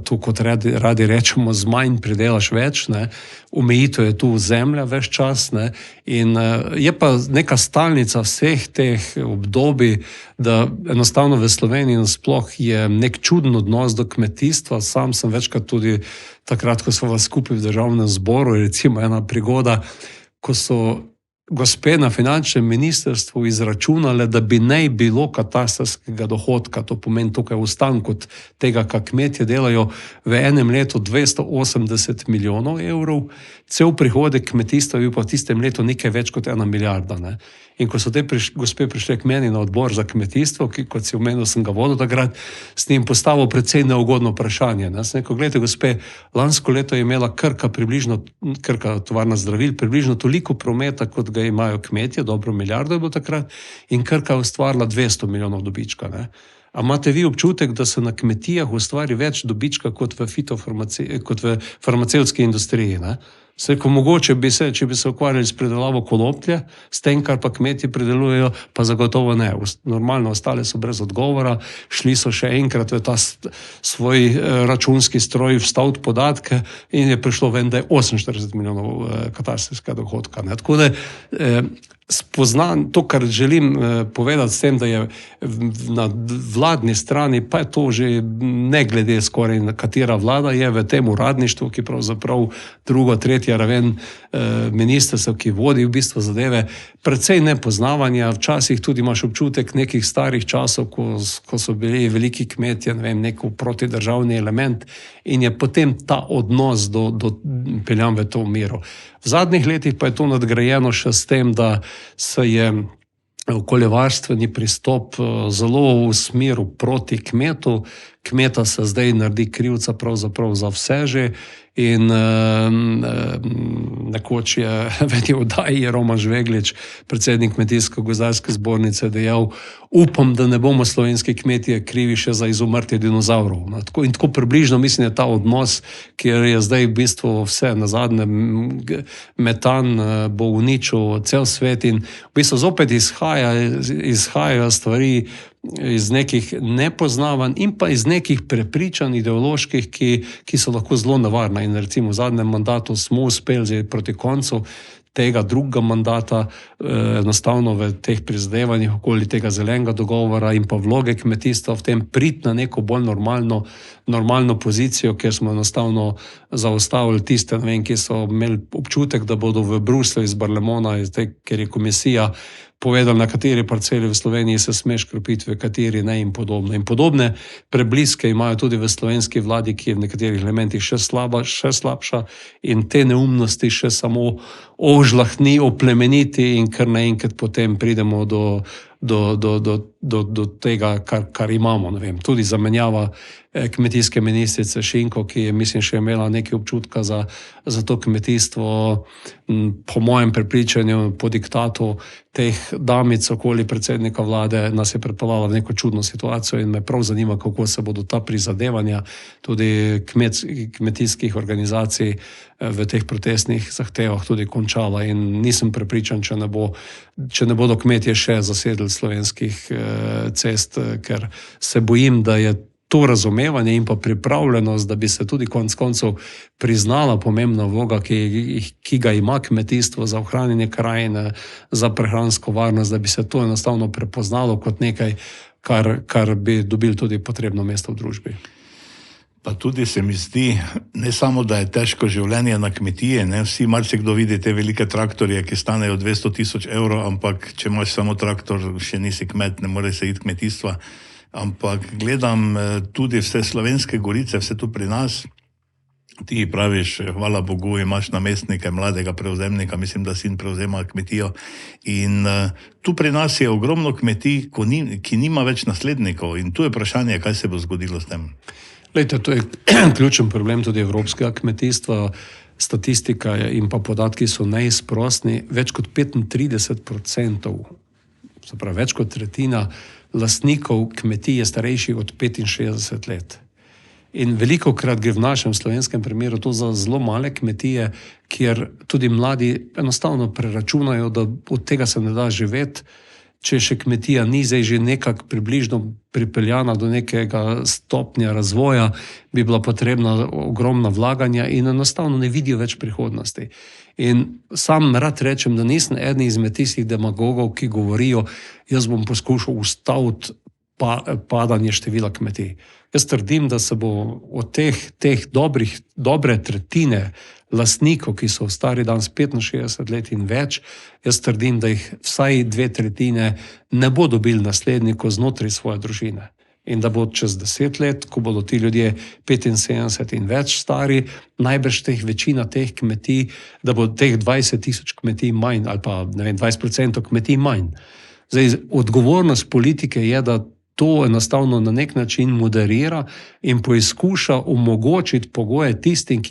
to, kot radi rečemo, z manj pridelaš več, ne. Omejitev je tu zemlja ves čas, ne. In je pa neka stalnica vseh teh obdobij, da enostavno v Sloveniji nasploh je nek čuden odnos do kmetijstva. Sam sem večkrat tudi takrat, ko smo vas skupaj v državnem zboru, recimo ena prigoda, ko so gospe na finančnem ministrstvu izračunale, da bi naj bilo katastrskega dohodka, to pomeni tukaj ostanek od tega, kar kmetje delajo, v enem letu 280 milijonov evrov, cel prihodek kmetijstva je bil pa v tistem letu nekaj več kot 1 milijarda. Ne? In ko so te gospe prišle k meni na odbor za kmetijstvo, ki, kot si omenil, sem ga vodil takrat, s njim postavil precej neugodno vprašanje. Ne? Sem rekel, gledajte, gospe, lansko leto je imela Krka tovarna zdravil, približno toliko prometa, kot ga imajo kmetje, dobro milijardo je bilo takrat, in Krka je ustvarila 200 milijonov dobička. Ne? A imate vi občutek, da se na kmetijah ustvari več dobička kot v farmacevtski industriji? Ne? Ko mogoče bi se, če bi se ukvarjali s predelavo konoplje, s tem, kar pa kmetje predelujejo, pa zagotovo ne. Normalno, ostale so brez odgovora, šli so še enkrat v ta svoj računski stroj vstaviti podatke in je prišlo ven, da je 48 milijonov katastrskega dohodka. Ne? Tako da spoznam to, kar želim povedati s tem, da je na vladni strani, pa je to že ne glede skoraj na katera vlada je v tem uradništvu, ki pravzaprav drugo, tretja raven ministrstva, ki vodi v bistvu zadeve, precej nepoznavanja, včasih tudi imaš občutek nekih starih časov, ko so bili veliki kmetje, ne vem, neko protidržavni element in je potem ta odnos peljan v to mero. V zadnjih letih pa je to nadgrajeno še s tem, da se je okoljevarstveni pristop zelo v smeru proti kmetu. Kmeta se zdaj naredi krivca pravzaprav za vse že in nekoč je v eni oddaji Roman Žveglič, predsednik Kmetijsko-gozdarske zbornice, dejal, upam, da ne bomo slovenski kmetje krivi še za izumrtje dinozavrov. No, in tako približno mislim, je ta odnos, kjer je zdaj v bistvu vse nazadnje, metan bo uničil cel svet in v bistvu zopet izhajajo stvari iz nekih nepoznavanj in pa iz nekih prepričanj ideoloških, ki so lahko zelo nevarna. In recimo v zadnjem mandatu smo uspeli proti koncu tega drugega mandata enostavno v teh prizadevanjih okoli tega zelenega dogovora in pa vloge kmetijstva v tem priti na neko bolj normalno pozicijo, kjer smo enostavno zaustavili tiste, ne vem, ki so imeli občutek, da bodo v Bruslju iz Barlemona, ker je komisija povedal, na kateri parceli v Sloveniji se smeš kropiti, v kateri ne in podobno. In podobne prebliske imajo tudi v slovenski vladi, ki je v nekaterih elementih še slabša in te neumnosti še samo ožlahni, oplemeniti in kar naenkrat potem pridemo do tega, kar imamo. Ne vem, tudi zamenjava kmetijske ministrice Šinko, ki je, mislim, še imela nekaj občutka za to kmetijstvo, po mojem prepričanju, po diktatu teh damic okoli predsednika vlade, nas je pripeljala v neko čudno situacijo in me prav zanima, kako se bodo ta prizadevanja tudi kmetijskih organizacij v teh protestnih zahtevah tudi končala in nisem prepričan, če ne bodo kmetje še zasedli slovenskih cest, ker se bojim, da je to razumevanje in pa pripravljenost, da bi se tudi konec koncev priznala pomembna vloga, ki ga ima kmetijstvo za ohranjanje krajine, za prehransko varnost, da bi se to enostavno prepoznalo kot nekaj, kar bi dobili tudi potrebno mesto v družbi. Pa tudi se mi zdi, ne samo, da je težko življenje na kmetije, ne, vsi marsikdo vidi te velike traktorje, ki stanejo 200 000 evrov, ampak če imaš samo traktor, še nisi kmet, ne moreš se iti kmetijstva. Ampak gledam tudi vse slovenske gorice, vse tu pri nas. Ti praviš, hvala Bogu, imaš namestnike, mladega prevzemnika, mislim, da sin prevzema kmetijo. In tu pri nas je ogromno kmetij, ki nima več naslednikov. In tu je vprašanje, kaj se bo zgodilo s tem. Lejte, to je ključen problem tudi evropskega kmetijstva. Statistika in pa podatki so neizprostni. Več kot 35%, se pravi več kot tretjina lastnikov kmetij je starejših od 65 let. In velikokrat gre v našem slovenskem primeru to za zelo male kmetije, kjer tudi mladi enostavno preračunajo, da od tega se ne da živeti, če še kmetija ni zdaj že nekako približno pripeljana do nekega stopnja razvoja, bi bila potrebna ogromna vlaganja in enostavno ne vidijo več prihodnosti. In sam rad rečem, da nisem eden izmed tistih demagogov, ki govorijo, jaz bom poskušal ustaviti padanje števila kmetij. Jaz trdim, da se bo od teh dobre tretjine lastnikov, ki so stari danes 65 let in več, jaz trdim, da jih vsaj 2/3 ne bo dobil naslednikov znotraj svoje družine. In da bo čez 10 let, ko bodo ti ljudje 75 in več stari, najbrž večina teh kmetij, da bo teh 20.000 kmetij manj, ali pa 20% kmetij manj. Zdaj, odgovornost politike je, da to enostavno na nek način moderira in poizkuša omogočiti pogoje tistim,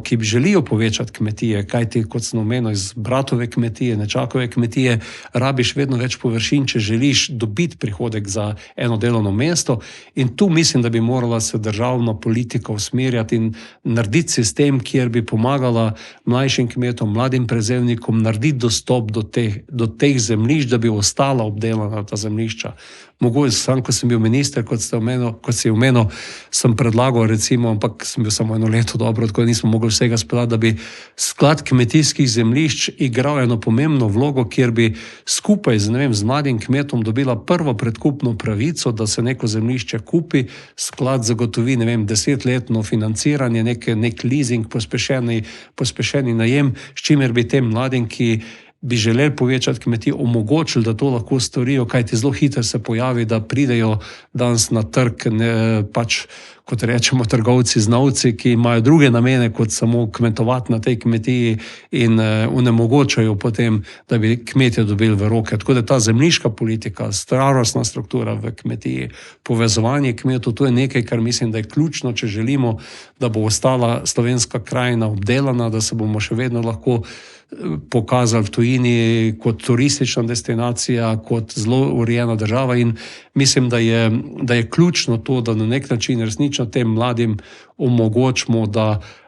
ki želijo povečati kmetije, kajti, kot sem omenil, iz bratove kmetije, nečakove kmetije, rabiš vedno več površin, če želiš dobiti prihodek za eno delovno mesto. In tu mislim, da bi morala se državna politika usmerjati in narediti sistem, kjer bi pomagala mlajšim kmetom, mladim prevzemnikom narediti dostop do teh zemljišč, da bi ostala obdelana ta zemljišča. Mogoče sam, ko sem bil minister, kot si omenil, sem predlagal recimo, ampak sem bil samo 1 leto dobro, tako da nismo mogli vsega speljati, da bi sklad kmetijskih zemljišč igral eno pomembno vlogo, kjer bi skupaj z mladim kmetom dobila prvo predkupno pravico, da se neko zemljišče kupi, sklad zagotovi 10-letno financiranje, nek leasing, pospešeni najem, s čimer bi tem mladim, ki bi želeli povečati kmetije, omogočili, da to lahko storijo, kajti zelo hitro se pojavi, da pridejo danes na trg, kot rečemo, trgovci z novci, ki imajo druge namene, kot samo kmetovati na tej kmetiji in onemogočajo potem, da bi kmetje dobili v roke. Tako da ta zemljiška politika, starostna struktura v kmetiji, povezovanje kmetov, to je nekaj, kar mislim, da je ključno, če želimo, da bo ostala slovenska krajina obdelana, da se bomo še vedno lahko pokazali v tujini kot turistična destinacija, kot zelo urejena država, in mislim, da je ključno to, da na nek način resnično tem mladim omogočimo,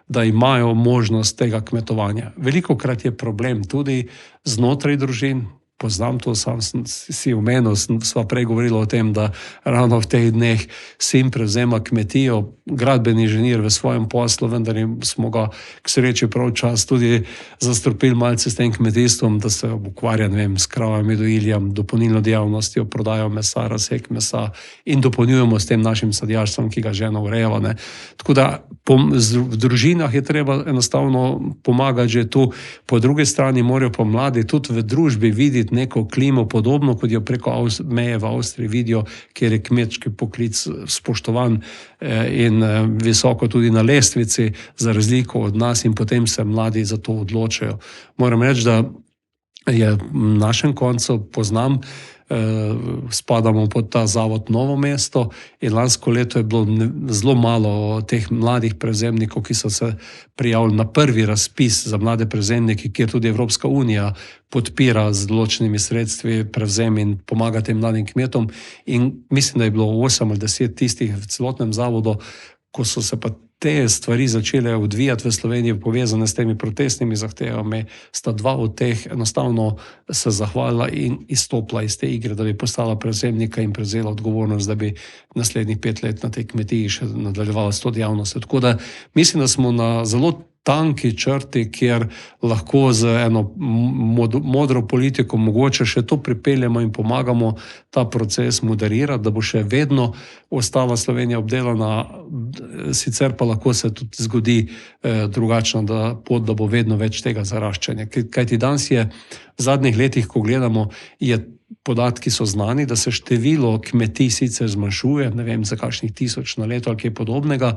da imajo možnost tega kmetovanja. Velikokrat je problem tudi znotraj družin. Poznam to, sam si omenil, sva prej govorila o tem, da ravno v teh dneh sin prevzema kmetijo, gradbeni inženir v svojem poslu, vendar smo ga k sreči prav čas tudi zastrupili malce s tem kmetijstvom, da se ukvarja, s kravami, dojiljem, dopolnilno dejavnostjo, prodajo mesa, razsek mesa in dopolnjujemo s tem našim sadjarstvom, ki ga žena urejava. Tako da v družinah je treba enostavno pomagati že tu, po drugi strani morajo pa mladi tudi v družbi videti neko klimo podobno, kot jo preko meje v Avstriji vidijo, kjer je kmečki poklic spoštovan in visoko tudi na lestvici, za razliko od nas, in potem se mladi za to odločajo. Moram reči, da je v našem koncu, poznam, spadamo pod ta zavod Novo mesto in lansko leto je bilo zelo malo teh mladih prevzemnikov, ki so se prijavili na prvi razpis za mlade prevzemnike, kjer tudi Evropska unija podpira z določenimi sredstvi prevzem in pomaga tem mladim kmetom. In mislim, da je bilo 8 ali 10 tistih v celotnem zavodu, ko so se pa te stvari začele odvijati v Sloveniji, povezane s temi protestnimi zahtevami, sta 2 od teh enostavno se zahvalila in izstopila iz te igre, da bi postala prevzemnika in prevzela odgovornost, da bi naslednjih 5 let na tej kmetiji še nadaljevala s to dejavnostjo. Tako da mislim, da smo na zelo tanki črti, kjer lahko z eno modro politiko mogoče še to pripeljemo in pomagamo ta proces moderirati, da bo še vedno ostala Slovenija obdelana, sicer pa lahko se tudi zgodi drugačna pot, da bo vedno več tega zaraščanja. Kajti danes je v zadnjih letih, ko gledamo, podatki so znani, da se število kmetij sicer zmanjšuje, ne vem, za kakšnih 1000 na leto ali kaj podobnega,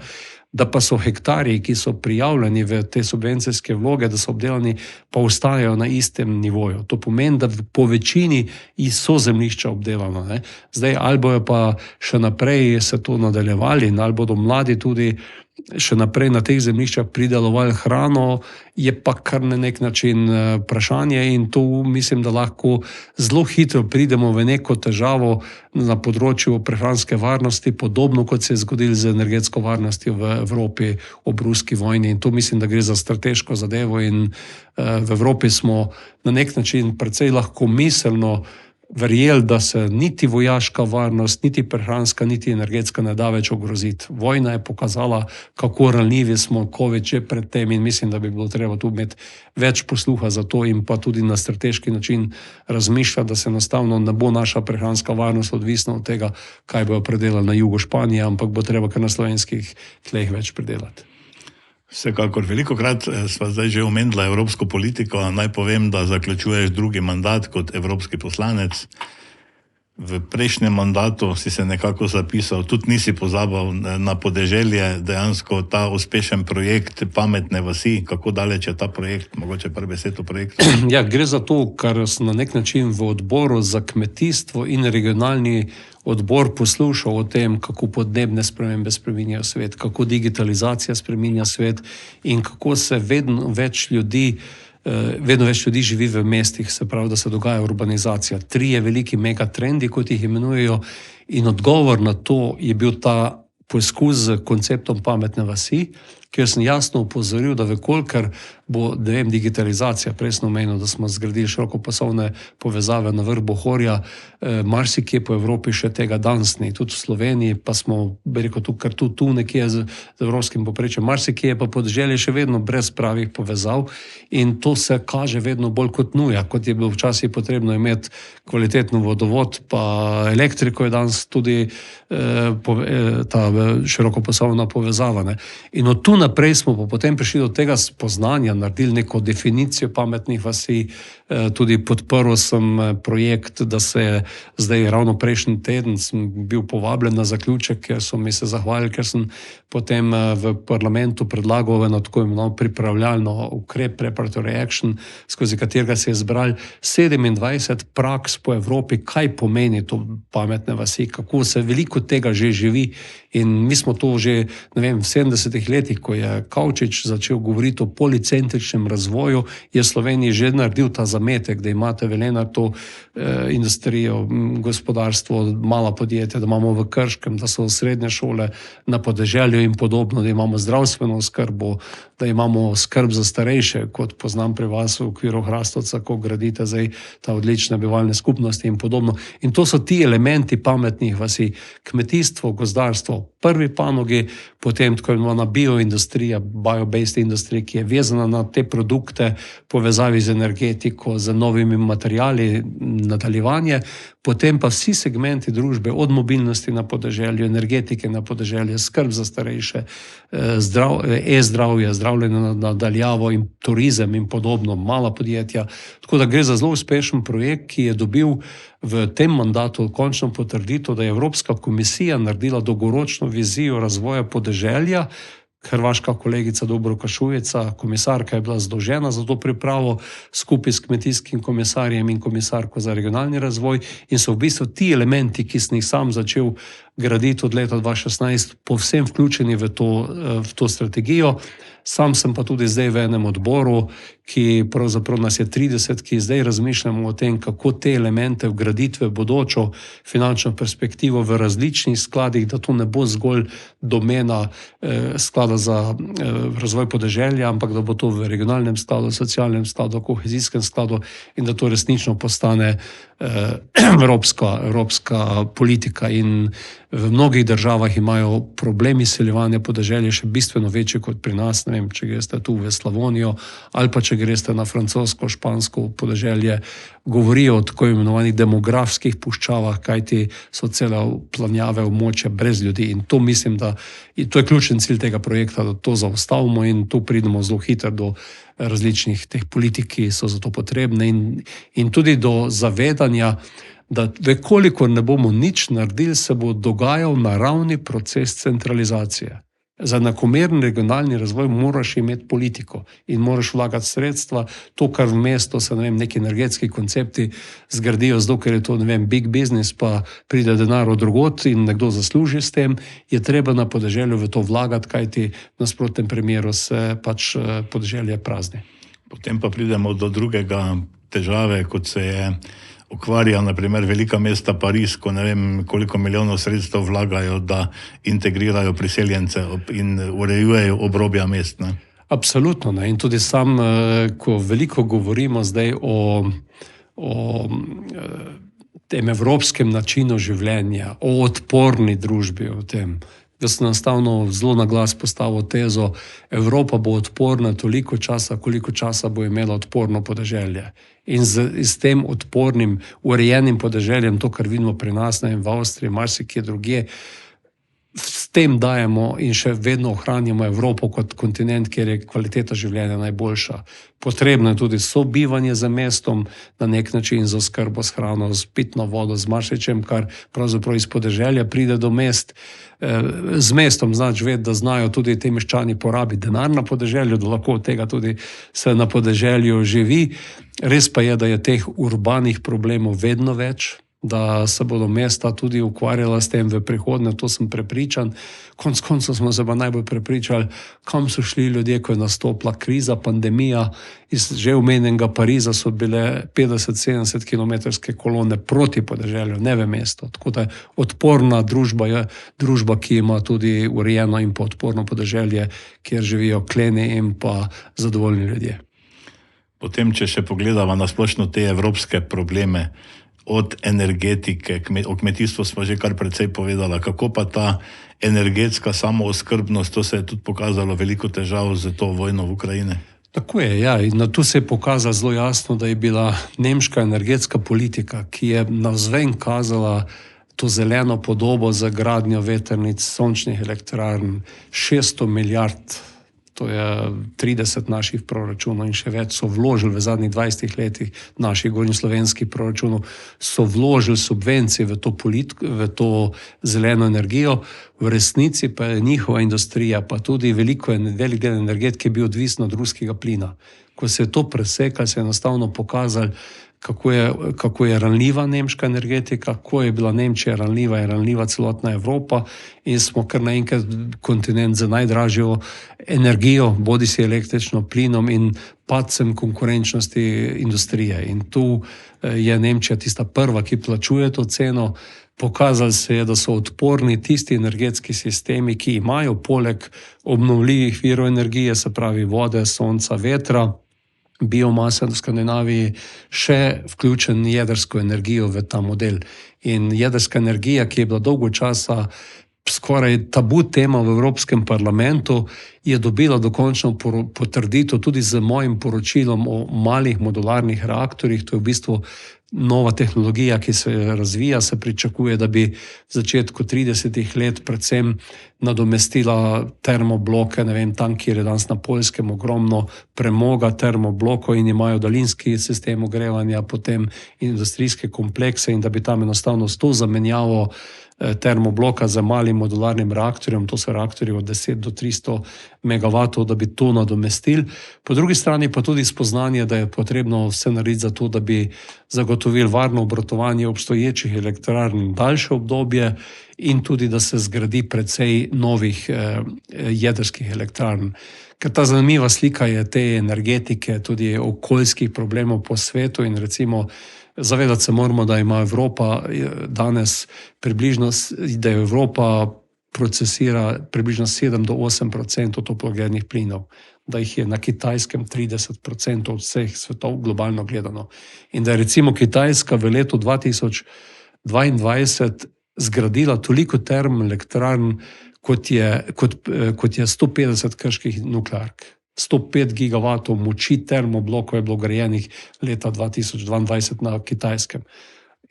da pa so hektarji, ki so prijavljeni v te subvencijske vloge, da so obdelani, pa ostajajo na istem nivoju. To pomeni, da po večini so zemljišča obdelana. Zdaj, ali bojo pa še naprej se to nadaljevali, ali bodo mladi tudi še naprej na teh zemljiščah pridelovali hrano, je pa kar na nek način vprašanje, in tu mislim, da lahko zelo hitro pridemo v neko težavo na področju prehranske varnosti, podobno kot se je zgodilo z energetsko varnostjo v Evropi ob ruski vojni, in tu mislim, da gre za strateško zadevo, in v Evropi smo na nek način precej lahko miselno verjeli, da se niti vojaška varnost, niti prehranska, niti energetska ne da več ogroziti. Vojna je pokazala, kako ranljivi smo, COVID že pred tem, in mislim, da bi bilo treba tu imeti več posluha za to in pa tudi na strateški način razmišljati, da se enostavno ne bo naša prehranska varnost odvisna od tega, kaj bojo predelali na jugu Španije, ampak bo treba kar na slovenskih tleh več predelati. Vsekakor, velikokrat sva zdaj že omenila evropsko politiko, naj povem, da zaključuješ drugi mandat kot evropski poslanec. V prejšnjem mandatu si se nekako zapisal, tudi nisi pozabil na podeželje, dejansko ta uspešen projekt pametne vasi. Kako daleč je ta projekt, mogoče par besed o projektu? Ja, gre za to, kar sem na nek način v odboru za kmetijstvo in regionalni odbor poslušal o tem, kako podnebne spremembe spreminjajo svet, kako digitalizacija spreminja svet in kako se vedno več ljudi živi v mestih, se pravi, da se dogaja urbanizacija. 3 veliki megatrendi, kot jih imenujejo, in odgovor na to je bil ta poskus z konceptom pametne vasi, kjer sem jasno upozoril, da vekolikor bo, digitalizacija, prej sem omenil, da smo zgradili širokopasovne povezave na vrh Bohorja, marsikje po Evropi še tega danes ni, tudi v Sloveniji, pa smo, bi rekel, kar tu nekje z evropskim povprečjem, marsikje je pa podeželje še vedno brez pravih povezav in to se kaže vedno bolj kot nuja, kot je bilo včasih potrebno imeti kvalitetno vodovod, pa elektriko je danes tudi ta širokopasovna povezava. Ne? In od tu naprej smo pa potem prišli do tega spoznanja, naredili neko definicijo pametnih vasi, tudi podprl sem projekt, da se zdaj ravno prejšnji teden sem bil povabljen na zaključek, ker so mi se zahvalili, ker sem potem v parlamentu predlagal eno tako imenovano pripravljalno ukrep, preparatory action, skozi katerega se je zbrali 27 praks po Evropi, kaj pomeni to pametne vasi, kako se veliko tega že živi. In mi smo to že, v 70-ih letih, ko je Kavčič začel govoriti o policentričnem razvoju, je Sloveniji že naredil ta zametek, da imate to industrijo, gospodarstvo, mala podjetja, da imamo v Krškem, da so srednje šole na podeželju in podobno, da imamo zdravstveno skrbo, da imamo skrb za starejše, kot poznam pri vas v okviru Hrastovca, ko gradite zdaj ta odlične bivalne skupnosti in podobno. In to so ti elementi pametnih vasi, kmetijstvo, gozdarstvo, prvi panogi, potem tako imenovana bioindustrija, bio-based industrija, ki je vezana na te produkte, povezavi z energetiko, z novimi materiali, nadaljevanje, potem pa vsi segmenti družbe, od mobilnosti na podeželju, energetike na podeželju, skrb za starejše, e-zdravje, zdravljenje nadaljavo in turizem in podobno, mala podjetja. Tako da gre za zelo uspešen projekt, ki je dobil v tem mandatu končno potrditev, da je Evropska komisija naredila dolgoročno vizijo razvoja podeželja. Hrvaška kolegica Dubravka Šuica, komisarka, je bila zadolžena za to pripravo skupaj s kmetijskim komisarjem in komisarko za regionalni razvoj in so v bistvu ti elementi, ki sem jih sam začel graditi od leta 2016, povsem vključeni v to strategijo. Sam sem pa tudi zdaj v enem odboru, ki pravzaprav nas je 30, ki zdaj razmišljamo o tem, kako te elemente vgraditve bodočo finančno perspektivo v različnih skladih, da to ne bo zgolj domena sklada za razvoj podeželja, ampak da bo to v regionalnem skladu, socialnem skladu, kohezijskem skladu in da to resnično postane evropska politika. In v mnogih državah imajo problemi izseljevanja podeželja še bistveno večji kot pri nas. Ne vem, če greste tu v Slavonijo ali pa če greste na francosko, špansko podeželje, govorijo o tako imenovanih demografskih puščavah, kajti so cele planjave območja brez ljudi. In to mislim, da to je ključen cilj tega projekta, da to zaustavimo in tu pridemo zelo hitro do različnih teh politik, ki so za to potrebne in tudi do zavedanja, da vekolikor ne bomo nič naredili, se bo dogajal naravni proces centralizacije. Za enakomeren regionalni razvoj moraš imeti politiko in moraš vlagati sredstva. To, kar v mestu se, neki energetski koncepti zgradijo, zato ker je to, big business, pa pride denar od drugod in nekdo zasluži s tem, je treba na podeželju v to vlagati, kajti v nasprotnem primeru se pač podeželje prazni. Potem pa pridemo do drugega težave, kot se je ukvarja, naprimer, velika mesta Pariz, ko ne vem, koliko milijonov sredstev vlagajo, da integrirajo priseljence in urejujejo obrobja mest. Ne? Absolutno. Ne? In tudi sam, ko veliko govorimo zdaj o tem evropskem načinu življenja, o odporni družbi, o tem, da sem enostavno zelo na glas postavil tezo, Evropa bo odporna toliko časa, koliko časa bo imela odporno podeželje. In s tem odpornim, urejenim podeželjem, to, kar vidimo pri nas, v Avstriji, marsikje drugje, s tem dajemo in še vedno ohranjamo Evropo kot kontinent, kjer je kvaliteta življenja najboljša. Potrebno je tudi sobivanje za mestom, na nek način z oskrbo s hrano, z pitno vodo, z marsičem, kar pravzaprav iz podeželja pride do mest. Z mestom znaš vedeti, da znajo tudi te meščani porabiti denar na podeželju, da lahko od tega tudi se na podeželju živi. Res pa je, da je teh urbanih problemov vedno več, da se bodo mesta tudi ukvarjala s tem v prihodnje, to sem prepričan. Konec koncev smo se pa najbolj prepričali, kam so šli ljudje, ko je nastopila kriza, pandemija. Iz že omenjenega Pariza so bile 50-70 kilometrske kolone proti podeželju, ne v mesto. Tako da odporna družba je družba, ki ima tudi urejeno in pa odporno podeželje, kjer živijo kleni in pa zadovoljni ljudje. Potem, če še pogledamo na splošno te evropske probleme, od energetike, o kmetijstvu smo že kar precej povedala, kako pa ta energetska samooskrbnost, to se je tudi pokazalo veliko težav z to vojno v Ukrajini. Tako je, ja. In tu se je pokazalo zelo jasno, da je bila nemška energetska politika, ki je navzven kazala to zeleno podobo za gradnjo vetrnic, sončnih elektrarn, 600 milijard, to je 30 naših proračunov in še več so vložili v zadnjih 20 letih naših gornjeslovenskih proračunov, so vložili subvencije v to zeleno energijo. V resnici pa je njihova industrija, pa tudi velik del energetike je bil odvisen od ruskega plina. Ko se je to presekalo, se je enostavno pokazalo, kako je ranljiva nemška energetika, kako je bila Nemčija ranljiva in ranljiva celotna Evropa in smo kar naenkrat kontinent z najdražjo energijo, bodisi električno plinom in padcem konkurenčnosti industrije. In tu je Nemčija tista prva, ki plačuje to ceno. Pokazalo se je, da so odporni tisti energetski sistemi, ki imajo poleg obnovljivih virov energije, se pravi vode, sonca, vetra, biomasa v Skandinaviji, še vključen jedrsko energijo v ta model. In jedrska energija, ki je bila dolgo časa skoraj tabu tema v Evropskem parlamentu, je dobila dokončno potrditev tudi z mojim poročilom o malih modularnih reaktorjih. To je v bistvu nova tehnologija, ki se razvija, se pričakuje, da bi v začetku 30 let predvsem nadomestila termobloke, ne vem, tam, kjer je danes na Poljskem ogromno premoga termoblokov in imajo daljinski sistem ogrevanja, potem industrijske komplekse in da bi tam enostavno s to zamenjavo termobloka za malim modularnim reaktorjem, to so reaktorji od 10 do 300 megavatov, da bi to nadomestili. Po drugi strani pa tudi spoznanje, da je potrebno vse narediti za to, da bi zagotovili varno obratovanje obstoječih elektrarn daljše obdobje in tudi, da se zgradi precej novih jedrskih elektrarn. Ker ta zanimiva slika je te energetike, tudi okoljskih problemov po svetu in recimo zavedati se moramo, da ima Evropa danes da je Evropa procesira približno 7 do 8% toplogrednih plinov, da jih je na Kitajskem 30% od vseh svetov globalno gledano. In da je recimo Kitajska v letu 2022 zgradila toliko termoelektrarn, kot je 150 krških nukleark. 105 gigavatov moči termoblokov je bilo grajenih leta 2022 na Kitajskem.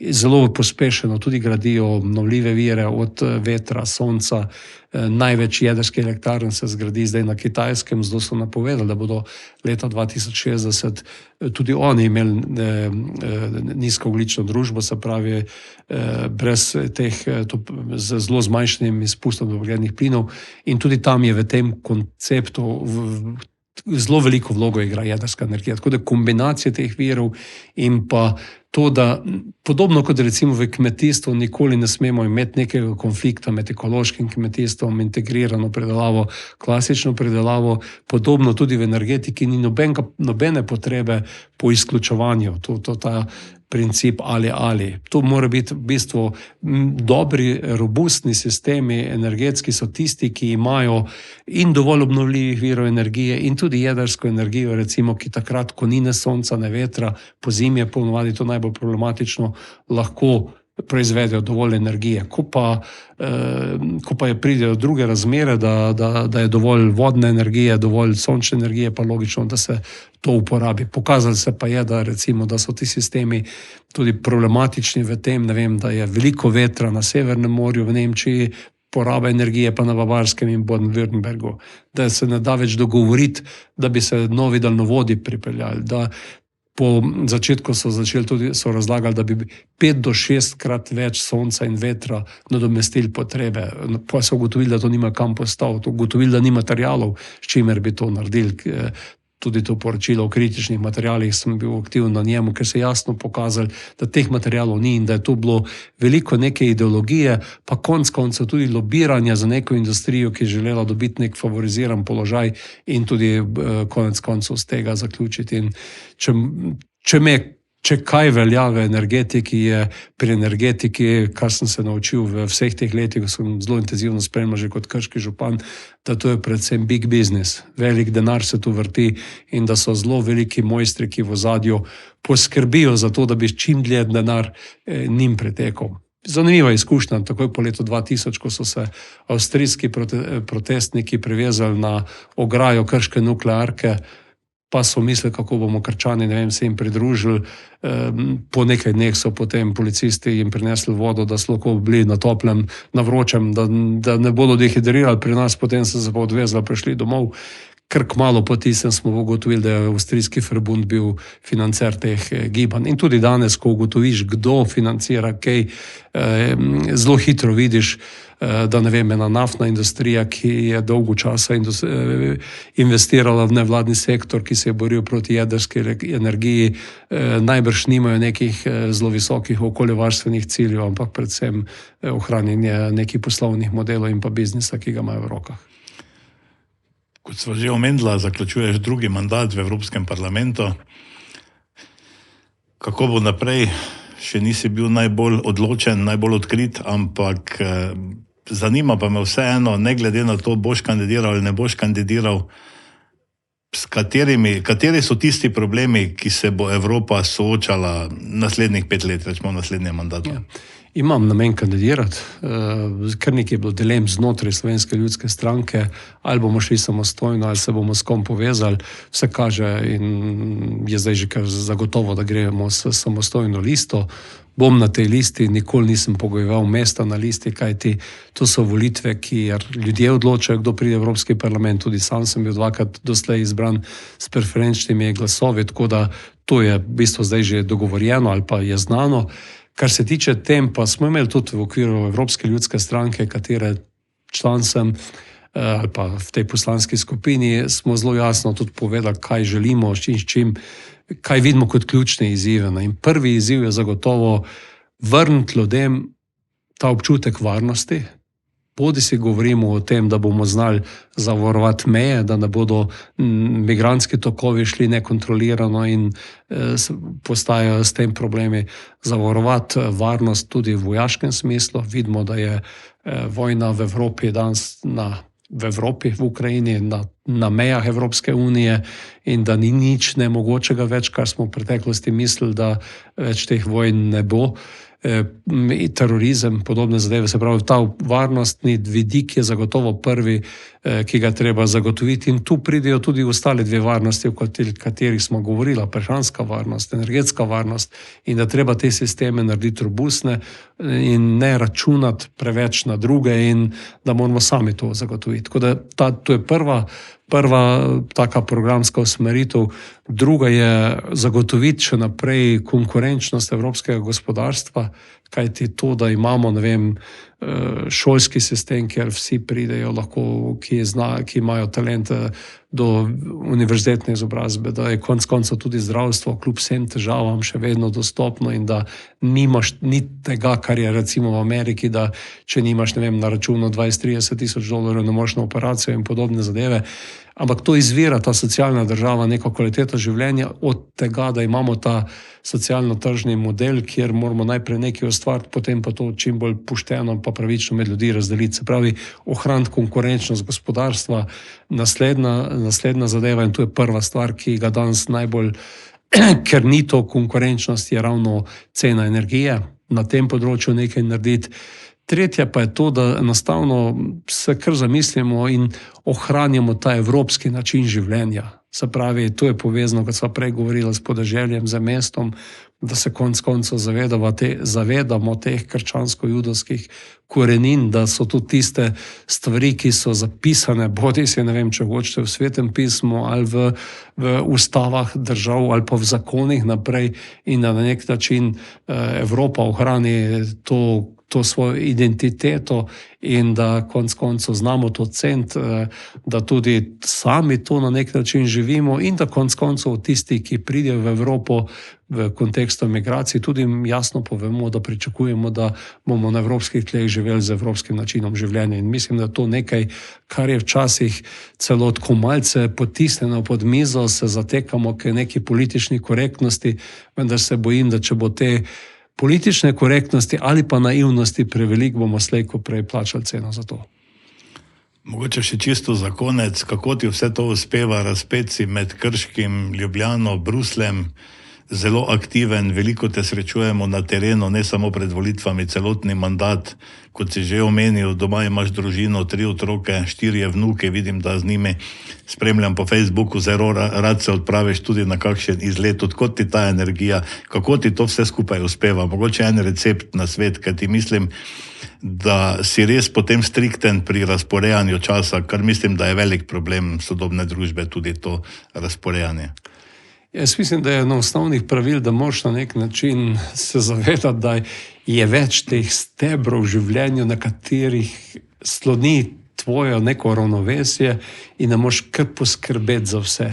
Zelo pospešeno tudi gradijo obnovljive vire od vetra, sonca. Največ jedrskih elektrarn se zgradi zdaj na Kitajskem, zato so napovedali, da bodo leta 2060 tudi oni imeli nizkoogljično družbo, se pravi brez teh z zelo zmanjšanim izpustom toplogrednih plinov in tudi tam je v tem konceptu zelo veliko vlogo igra jedrska energija. Tako da kombinacija teh virov in pa to, da podobno kot recimo v kmetijstvu nikoli ne smemo imeti nekega konflikta med ekološkim kmetijstvom, integrirano predelavo, klasično predelavo, podobno tudi v energetiki ni nobene potrebe po izključevanju. Ta princip ali. To mora biti v bistvu dobri, robustni sistemi energetski so tisti, ki imajo in dovolj obnovljivih virov energije in tudi jedrsko energijo, recimo, ki takrat, ko ni ne sonca, ne vetra, po zimi je ponovadi to najbolj problematično, lahko proizvedejo dovolj energije. Ko pa pridejo druge razmere, da je dovolj vodne energije, dovolj sončne energije, pa logično, da se to uporabi. Pokazalo se pa je, da recimo, da so ti sistemi tudi problematični v tem, ne vem, da je veliko vetra na Severnem morju v Nemčiji, poraba energije pa na Bavarskem in Baden-Württembergu, da se ne da več dogovoriti, da bi se novi daljnovodi pripeljali, da po začetku so razlagali, da bi 5 do 6 krat več sonca in vetra nadomestili potrebe. Pa so ugotovili, da to nima kam postaviti, ugotovili, da ni materialov, s čimer bi to naredili. Tudi to poročilo o kritičnih materialih sem bil aktiven na njemu, ker se je jasno pokazali, da teh materialov ni in da je to bilo veliko neke ideologije, pa konec koncev tudi lobiranja za neko industrijo, ki je želela dobiti nek favoriziran položaj in tudi konec koncev z tega zaključiti. In če kaj velja v energetiki, je pri energetiki, kar sem se naučil v vseh teh letih, ko sem zelo intenzivno spremljal že kot krški župan, da to je predvsem big business. Velik denar se tu vrti in da so zelo veliki mojstri, ki v ozadju poskrbijo za to, da bi čim dlje denar njim pretekal. Zanimiva izkušnja, takoj po letu 2000, ko so se avstrijski protestniki privezali na ograjo krške nuklearke, pa so mislili, kako bomo Krčani, se jim pridružili. Po nekaj dneh so potem policisti jim prinesli vodo, da so lahko bili na toplem, na vročem, da ne bodo dehidrirali pri nas, potem so se pa odvezali, prišli domov. Ker kmalu po tistem smo ugotovili, da je avstrijski Verbund bil financer teh gibanj. In tudi danes, ko ugotoviš, kdo financira kaj, zelo hitro vidiš, da ena naftna industrija, ki je dolgo časa investirala v nevladni sektor, ki se je boril proti jedrski energiji, najbrž nimajo nekih zelo visokih okoljevarstvenih ciljev, ampak predvsem ohranjanje nekih poslovnih modelov in pa biznisa, ki ga imajo v rokah. Kot sva že omenila, zaključuješ drugi mandat v Evropskem parlamentu. Kako bo naprej? Še nisi bil najbolj odločen, najbolj odkrit, ampak zanima pa me vseeno, ne glede na to, boš kandidiral ali ne boš kandidiral, kateri so tisti problemi, ki se bo Evropa soočala naslednjih 5 let, rečemo v naslednjem mandatu? Ja. Imam namen kandidirati, kar nekaj je bilo dilem znotraj Slovenske ljudske stranke, ali bomo šli samostojno, ali se bomo s kom povezali. Vse kaže in je zdaj že kar zagotovo, da gremo s samostojno listo. Bom na tej listi, nikoli nisem pogojeval mesta na listi, kajti to so volitve, kjer ljudje odločajo, kdo pride v Evropski parlament. Tudi sam sem bil 2krat doslej izbran s preferenčnimi glasovi, tako da to je v bistvu zdaj že dogovorjeno ali pa je znano. Kar se tiče tem, pa smo imeli tudi v okviru Evropske ljudske stranke, katere član sem, ali pa v tej poslanski skupini, smo zelo jasno tudi povedali, kaj želimo, kaj vidimo kot ključne izzive. In prvi izziv je zagotovo vrniti ljudem ta občutek varnosti. Bodi si govorimo o tem, da bomo znali zavarovati meje, da ne bodo migrantski tokovi šli nekontrolirano in postajajo s tem problemi, zavarovati varnost tudi v vojaškem smislu. Vidimo, da je vojna v Evropi danes v Evropi, v Ukrajini, na mejah Evropske unije in da ni nič nemogočega več, kar smo v preteklosti mislili, da več teh vojn ne bo. Terorizem, podobne zadeve, se pravi, ta varnostni vidik je zagotovo prvi, ki ga treba zagotoviti, in tu pridejo tudi ostale dve varnosti, o katerih smo govorili, prehranska varnost, energetska varnost, in da treba te sisteme narediti robustne in ne računati preveč na druge in da moramo sami to zagotoviti. Tako da to je prva taka programska usmeritev. Druga je zagotoviti še naprej konkurenčnost evropskega gospodarstva, kajti to, da imamo, šolski sistem, kjer vsi pridejo lahko, ki imajo talent do univerzitetne izobrazbe, da je konec koncev tudi zdravstvo kljub vsem težavam še vedno dostopno in da nimaš ni tega, kar je recimo v Ameriki, da če nimaš, na računu 20-30 tisoč dolarjev, ne moreš na operacijo in podobne zadeve. Ampak to izvira, ta socialna država, neka kvaliteta življenja od tega, da imamo ta socialno-tržni model, kjer moramo najprej nekaj ustvariti, potem pa to čim bolj pošteno pa pravično med ljudi razdeliti. Se pravi, ohraniti konkurenčnost gospodarstva, naslednja zadeva, in to je prva stvar, ki ga danes najbolj, ker ni to konkurenčnost, je ravno cena energije. Na tem področju nekaj narediti. Tretja pa je to, da enostavno se kar zamislimo in ohranjamo ta evropski način življenja. Se pravi, to je povezano, kot sva prej govorila, s podeželjem, z mestom, da se konec koncev zavedamo teh krščansko-judovskih korenin, da so to tiste stvari, ki so zapisane, bodisi, ne vem, če hočete, v Svetem pismu ali v ustavah držav ali pa v zakonih naprej, in da na nek način Evropa ohrani to svojo identiteto in da konec koncev znamo to ceniti, da tudi sami to na nek način živimo in da konec koncev tisti, ki pridejo v Evropo v kontekstu migracij, tudi jasno povemo, da pričakujemo, da bomo na evropskih tleh živeli z evropskim načinom življenja. In mislim, da to nekaj, kar je včasih celo tako malce potisnjeno pod mizo, se zatekamo k neki politični korektnosti, vendar se bojim, da če bo te politične korektnosti ali pa naivnosti prevelik, bomo slej ko prej plačali ceno za to. Mogoče še čisto za konec, kako ti vse to uspeva, razpet si med Krškim, Ljubljano, Brusljem, zelo aktiven, veliko te srečujemo na terenu, ne samo pred volitvami, celotni mandat, kot si že omenil, doma imaš družino, 3 otroke, 4 vnuke, vidim, da z njimi spremljam po Facebooku, zelo rad se odpraviš tudi na kakšen izlet. Odkot ti ta energija, kako ti to vse skupaj uspeva? Mogoče en recept na svet, ker ti mislim, da si res potem strikten pri razporejanju časa, kar mislim, da je velik problem sodobne družbe, tudi to razporejanje. Jaz mislim, da je eno osnovnih pravil, da moraš na nek način se zavedati, da je več teh stebrov v življenju, na katerih sloni tvoje neko ravnovesje in da moraš kar poskrbeti za vse.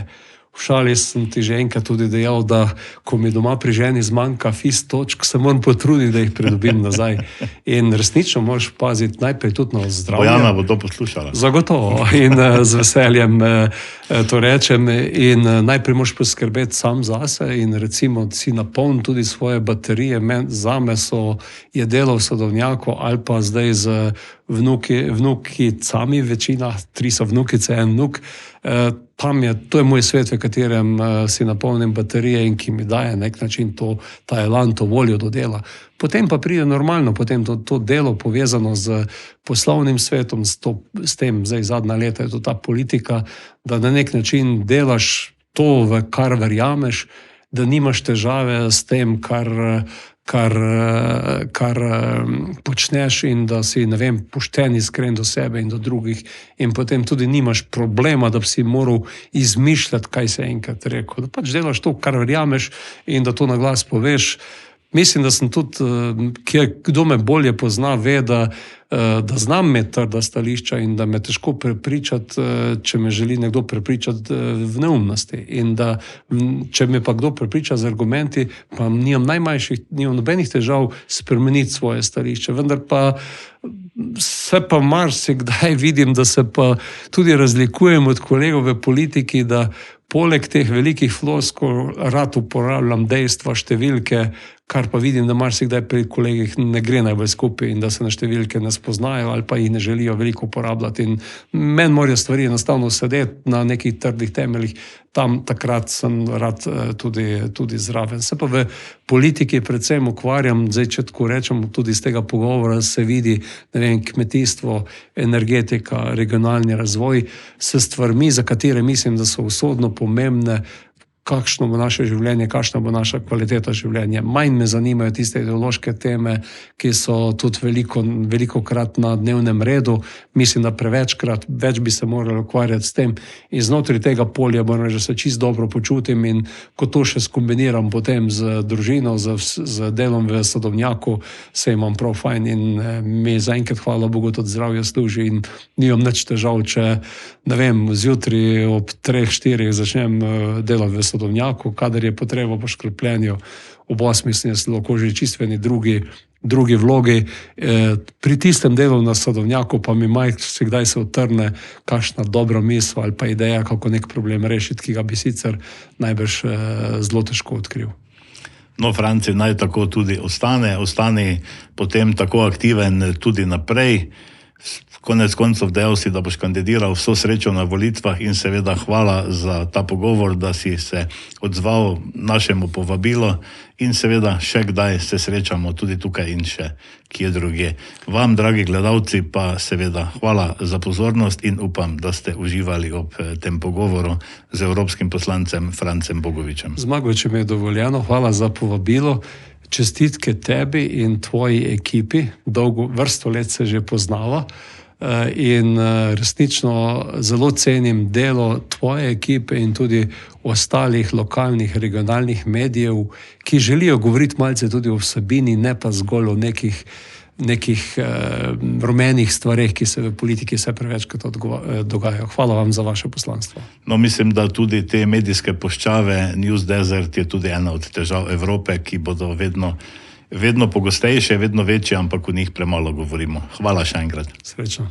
V šali sem ti že enkrat tudi dejal, da ko mi doma pri ženi zmanjka točk, se moram potruditi, da jih pridobim nazaj. In resnično moraš paziti najprej tudi na zdravje. Bojana bo to poslušala. Zagotovo. In z veseljem to rečem. In najprej moraš poskrbeti sam zase in recimo si napolni tudi svoje baterije. Zame je delo v sadovnjaku ali pa zdaj z vnukicami, večina, 3 so vnukice, 1 vnuk. To je moj svet, v katerem si napolnim baterije in ki mi daje na nek način ta elan, to voljo do dela. Potem pa pride normalno, potem to delo povezano z poslovnim svetom, s tem, zdaj zadnja leta je to ta politika, da na nek način delaš to, v kar verjameš, da nimaš težave s tem, kar počneš in da si, ne vem, pošten, iskren do sebe in do drugih in potem tudi nimaš problema, da bi si moral izmišljati, kaj se enkrat rekel. Da pač delaš to, kar verjameš in da to na glas poveš. Mislim, da sem tudi, kdo me bolje pozna, ve, da znam imeti trda stališča in da me težko prepričati, če me želi nekdo prepričati v neumnosti. In da, če me pa kdo prepriča z argumenti, pa nimam nobenih težav spremeniti svoje stališče. Vendar pa se pa marsikdaj vidim, da se pa tudi razlikujem od kolegov v politiki, da poleg teh velikih floskul rad uporabljam dejstva, številke, kar pa vidim, da marsikdaj pri kolegih ne gre najbolj skupaj in da se na številke ne spoznajo ali pa jih ne želijo veliko uporabljati. In meni morajo stvari enostavno sedeti na nekih trdih temeljih, tam takrat sem rad tudi zraven. Se pa v politiki predvsem ukvarjam, zdaj če tako rečem, tudi iz tega pogovora se vidi, ne vem, kmetijstvo, energetika, regionalni razvoj, s stvarmi, za katere mislim, da so usodno pomembne, kakšno bo naše življenje, kakšna bo naša kvaliteta življenja. Manj me zanimajo tiste ideološke teme, ki so tudi velikokrat na dnevnem redu. Mislim, da prevečkrat, več bi se morali ukvarjati s tem. In znotraj tega polja moram reči, da se čisto dobro počutim in ko to še skombiniram potem z družino, z delom v sadovnjaku, se imam prav fajn in mi zaenkrat, hvala Bogu, tudi zdravje služi in nimam nič težav, če, ne vem, zjutraj ob 3-4 začnem delati v sadovnjaku, kadar je potreba po škropljenju, ob 8 sem lahko že čistveni drugi vlogi. Pri tistem delu na sadovnjaku pa mi marsikdaj se utrne kakšna dobra misel ali pa ideja, kako nek problem rešiti, ki ga bi sicer najbrž zelo težko odkril. No, Franci, naj tako tudi ostani potem tako aktiven tudi naprej. Konec koncev dejal si, da boš kandidiral, vso srečo na volitvah in seveda hvala za ta pogovor, da si se odzval našemu povabilu in seveda še kdaj se srečamo tudi tukaj in še kje druge. Vam, dragi gledalci, pa seveda hvala za pozornost in upam, da ste uživali ob tem pogovoru z evropskim poslancem Francem Bogovičem. Zmago, če mi je dovoljeno, hvala za povabilo. Čestitke tebi in tvoji ekipi, vrsto let se že poznava. In resnično zelo cenim delo tvoje ekipe in tudi ostalih lokalnih, regionalnih medijev, ki želijo govoriti malce tudi o vsebini, ne pa zgolj o nekih rumenih stvareh, ki se v politiki vse prevečkrat dogajajo. Hvala vam za vaše poslanstvo. No, mislim, da tudi te medijske puščave, News Desert je tudi ena od težav Evrope, ki bodo vedno pogostejše, vedno večje, ampak o njih premalo govorimo. Hvala še enkrat. Srečno.